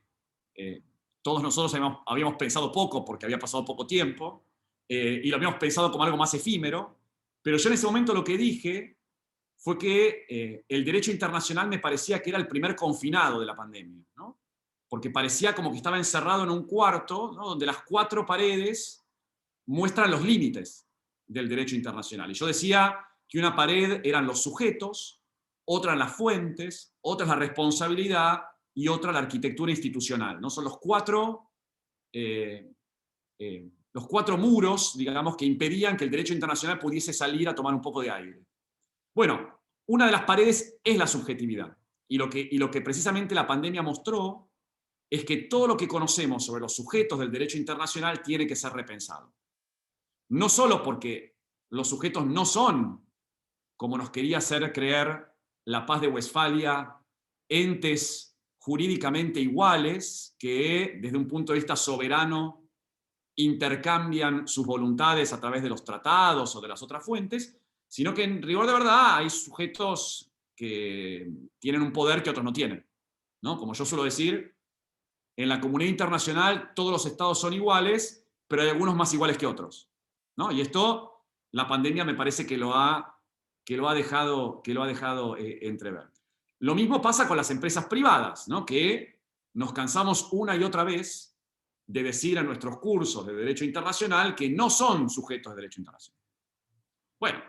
Todos nosotros habíamos pensado poco porque había pasado poco tiempo, y lo habíamos pensado como algo más efímero, pero yo en ese momento lo que dije fue que el derecho internacional me parecía que era el primer confinado de la pandemia, ¿no? Porque parecía como que estaba encerrado en un cuarto, ¿no?, donde las 4 paredes muestran los límites del derecho internacional. Y yo decía que una pared eran los sujetos, otra las fuentes, otra la responsabilidad y otra la arquitectura institucional, ¿no? Son los 4 muros, digamos, que impedían que el derecho internacional pudiese salir a tomar un poco de aire. Bueno, una de las paredes es la subjetividad. Y lo que precisamente la pandemia mostró es que todo lo que conocemos sobre los sujetos del derecho internacional tiene que ser repensado. No solo porque los sujetos no son, como nos quería hacer creer la Paz de Westfalia, entes jurídicamente iguales que desde un punto de vista soberano intercambian sus voluntades a través de los tratados o de las otras fuentes, sino que en rigor de verdad hay sujetos que tienen un poder que otros no tienen, ¿no? Como yo suelo decir, en la comunidad internacional todos los estados son iguales, pero hay algunos más iguales que otros, ¿no? Y esto, la pandemia me parece que lo ha dejado entrever. Lo mismo pasa con las empresas privadas, ¿no?, que nos cansamos una y otra vez de decir en nuestros cursos de derecho internacional que no son sujetos de derecho internacional. Bueno,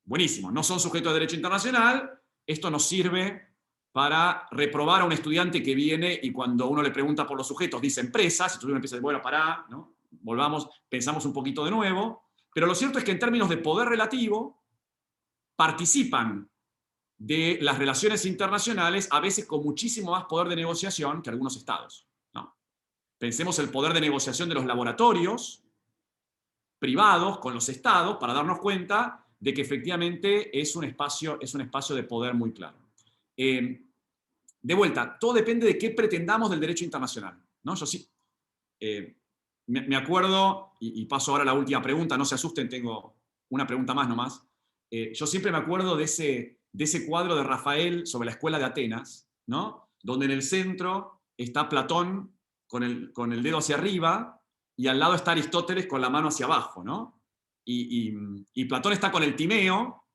buenísimo, no son sujetos de derecho internacional, esto nos sirve para reprobar a un estudiante que viene y cuando uno le pregunta por los sujetos dice empresas, y uno empieza a decir, bueno, pará, ¿no?, volvamos, pensamos un poquito de nuevo, pero lo cierto es que en términos de poder relativo participan de las relaciones internacionales, a veces con muchísimo más poder de negociación que algunos estados, ¿no? Pensemos el poder de negociación de los laboratorios privados con los estados para darnos cuenta de que efectivamente es un espacio de poder muy claro. De vuelta, todo depende de qué pretendamos del derecho internacional, ¿no? Yo sí, me acuerdo, y paso ahora a la última pregunta, no se asusten, tengo una pregunta más nomás. Yo siempre me acuerdo de ese cuadro de Rafael sobre la escuela de Atenas, ¿no?, donde en el centro está Platón con el dedo hacia arriba y al lado está Aristóteles con la mano hacia abajo, ¿no? Y Platón está con el Timeo,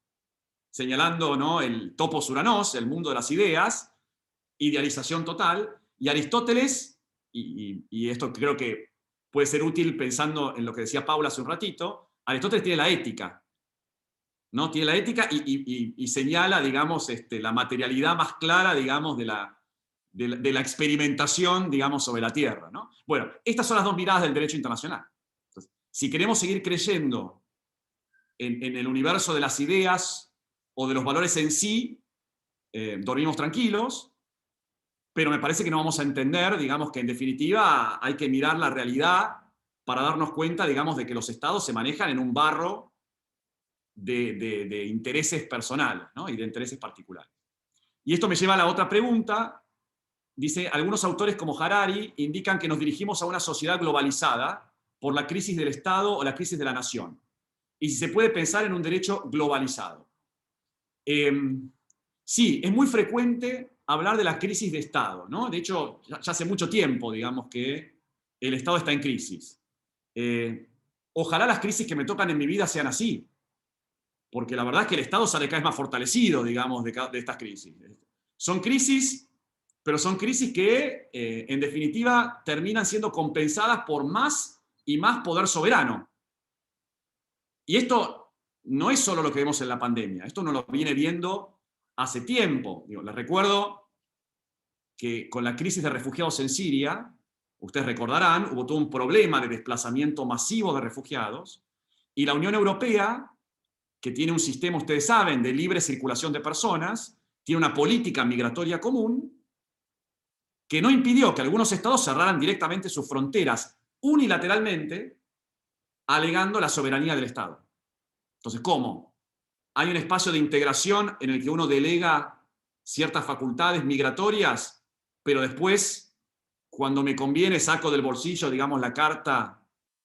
señalando, ¿no?, el topos uranos, el mundo de las ideas, idealización total, y Aristóteles, y esto creo que puede ser útil pensando en lo que decía Paula hace un ratito, Aristóteles tiene la ética, ¿no? Tiene la ética y señala, digamos, la materialidad más clara, digamos, de la experimentación, digamos, sobre la Tierra, ¿no? Bueno, estas son las 2 miradas del derecho internacional. Entonces, si queremos seguir creyendo en el universo de las ideas o de los valores en sí, dormimos tranquilos, pero me parece que no vamos a entender, digamos, que en definitiva hay que mirar la realidad para darnos cuenta, digamos, de que los estados se manejan en un barro de intereses personales, ¿no?, y de intereses particulares. Y esto me lleva a la otra pregunta. Dice, algunos autores como Harari indican que nos dirigimos a una sociedad globalizada por la crisis del Estado o la crisis de la nación. Y si se puede pensar en un derecho globalizado. Sí, es muy frecuente hablar de la crisis de Estado, ¿no? De hecho, ya hace mucho tiempo, digamos, que el Estado está en crisis. Ojalá las crisis que me tocan en mi vida sean así, porque la verdad es que el Estado sale cada vez más fortalecido, digamos, de estas crisis. Son crisis, pero son crisis que, en definitiva, terminan siendo compensadas por más y más poder soberano. Y esto no es solo lo que vemos en la pandemia, esto uno lo viene viendo hace tiempo. Digo, les recuerdo que con la crisis de refugiados en Siria, ustedes recordarán, hubo todo un problema de desplazamiento masivo de refugiados, y la Unión Europea, que tiene un sistema, ustedes saben, de libre circulación de personas, tiene una política migratoria común, que no impidió que algunos estados cerraran directamente sus fronteras unilateralmente, alegando la soberanía del Estado. Entonces, ¿cómo? Hay un espacio de integración en el que uno delega ciertas facultades migratorias, pero después, cuando me conviene, saco del bolsillo, digamos, la carta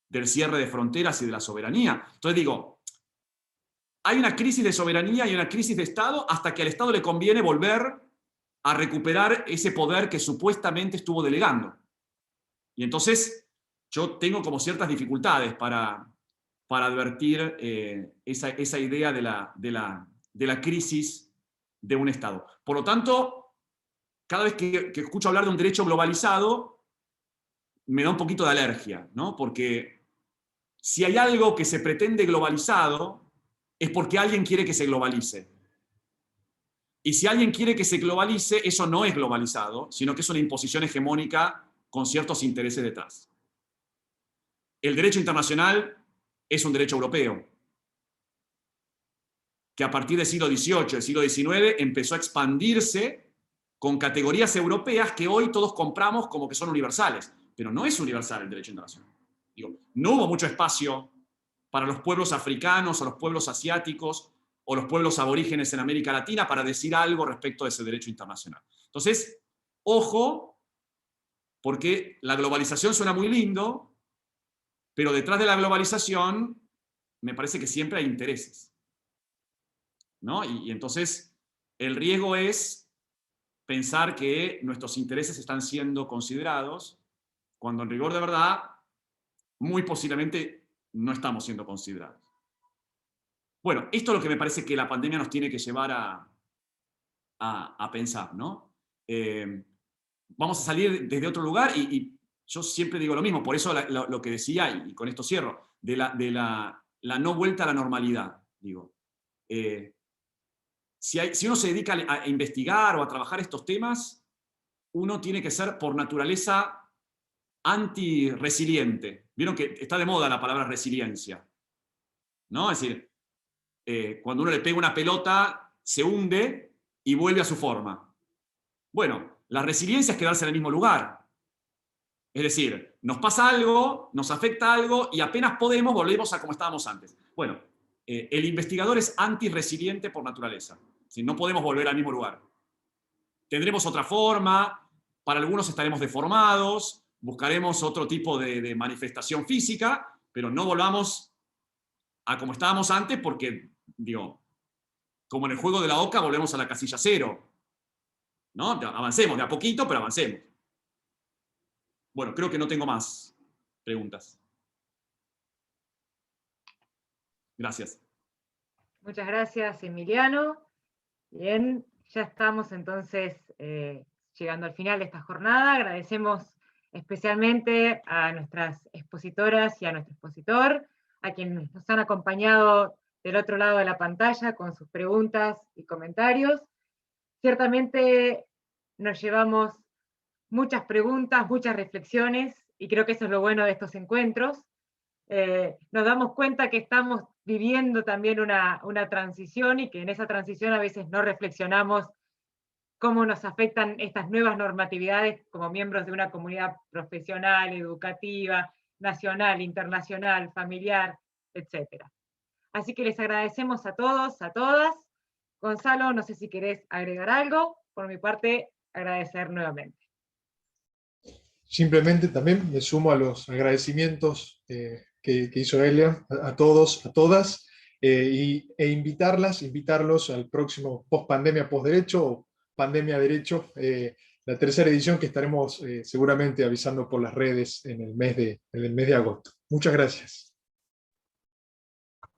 del cierre de fronteras y de la soberanía. Entonces digo, hay una crisis de soberanía y una crisis de Estado hasta que al Estado le conviene volver a recuperar ese poder que supuestamente estuvo delegando. Y entonces yo tengo como ciertas dificultades para advertir esa idea de la crisis de un Estado. Por lo tanto, cada vez que escucho hablar de un derecho globalizado, me da un poquito de alergia, ¿no? Porque si hay algo que se pretende globalizado, es porque alguien quiere que se globalice. Y si alguien quiere que se globalice, eso no es globalizado, sino que es una imposición hegemónica con ciertos intereses detrás. El derecho internacional es un derecho europeo, que a partir del siglo XVIII, del siglo XIX, empezó a expandirse con categorías europeas que hoy todos compramos como que son universales. Pero no es universal el derecho internacional. Digo, no hubo mucho espacio para los pueblos africanos o los pueblos asiáticos o los pueblos aborígenes en América Latina para decir algo respecto de ese derecho internacional. Entonces, ojo, porque la globalización suena muy lindo, pero detrás de la globalización me parece que siempre hay intereses, ¿no? Y entonces el riesgo es pensar que nuestros intereses están siendo considerados cuando en rigor de verdad muy posiblemente no estamos siendo considerados. Bueno, esto es lo que me parece que la pandemia nos tiene que llevar a pensar, ¿no? Vamos a salir desde otro lugar y yo siempre digo lo mismo, por eso lo que decía, y con esto cierro, de la no vuelta a la normalidad, digo. Si uno se dedica a investigar o a trabajar estos temas, uno tiene que ser por naturaleza anti-resiliente. Vieron que está de moda la palabra resiliencia, ¿no? Es decir, cuando uno le pega una pelota, se hunde y vuelve a su forma. Bueno, la resiliencia es quedarse en el mismo lugar. Es decir, nos pasa algo, nos afecta algo y apenas podemos, volvemos a como estábamos antes. Bueno, el investigador es anti-resiliente por naturaleza. Si no podemos volver al mismo lugar. Tendremos otra forma, para algunos estaremos deformados, buscaremos otro tipo de manifestación física, pero no volvamos a como estábamos antes porque, digo, como en el juego de la oca, volvemos a la casilla cero. ¿No? Avancemos de a poquito, pero avancemos. Bueno, creo que no tengo más preguntas. Gracias. Muchas gracias, Emiliano. Bien, ya estamos entonces llegando al final de esta jornada. Agradecemos especialmente a nuestras expositoras y a nuestro expositor, a quienes nos han acompañado del otro lado de la pantalla con sus preguntas y comentarios. Ciertamente nos llevamos muchas preguntas, muchas reflexiones, y creo que eso es lo bueno de estos encuentros. Nos damos cuenta que estamos viviendo también una transición y que en esa transición a veces no reflexionamos cómo nos afectan estas nuevas normatividades como miembros de una comunidad profesional, educativa, nacional, internacional, familiar, etc. Así que les agradecemos a todos, a todas. Gonzalo, no sé si querés agregar algo. Por mi parte, agradecer nuevamente. Simplemente también me sumo a los agradecimientos que hizo Elia, a todos, a todas, e invitarlos al próximo post-pandemia, post-derecho, o pandemia-derecho, la tercera edición que estaremos seguramente avisando por las redes en el mes de agosto. Muchas gracias.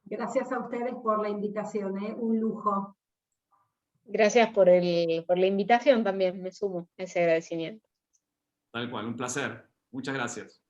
Gracias a ustedes por la invitación, un lujo. Gracias por la invitación también, me sumo a ese agradecimiento. Tal cual, un placer. Muchas gracias.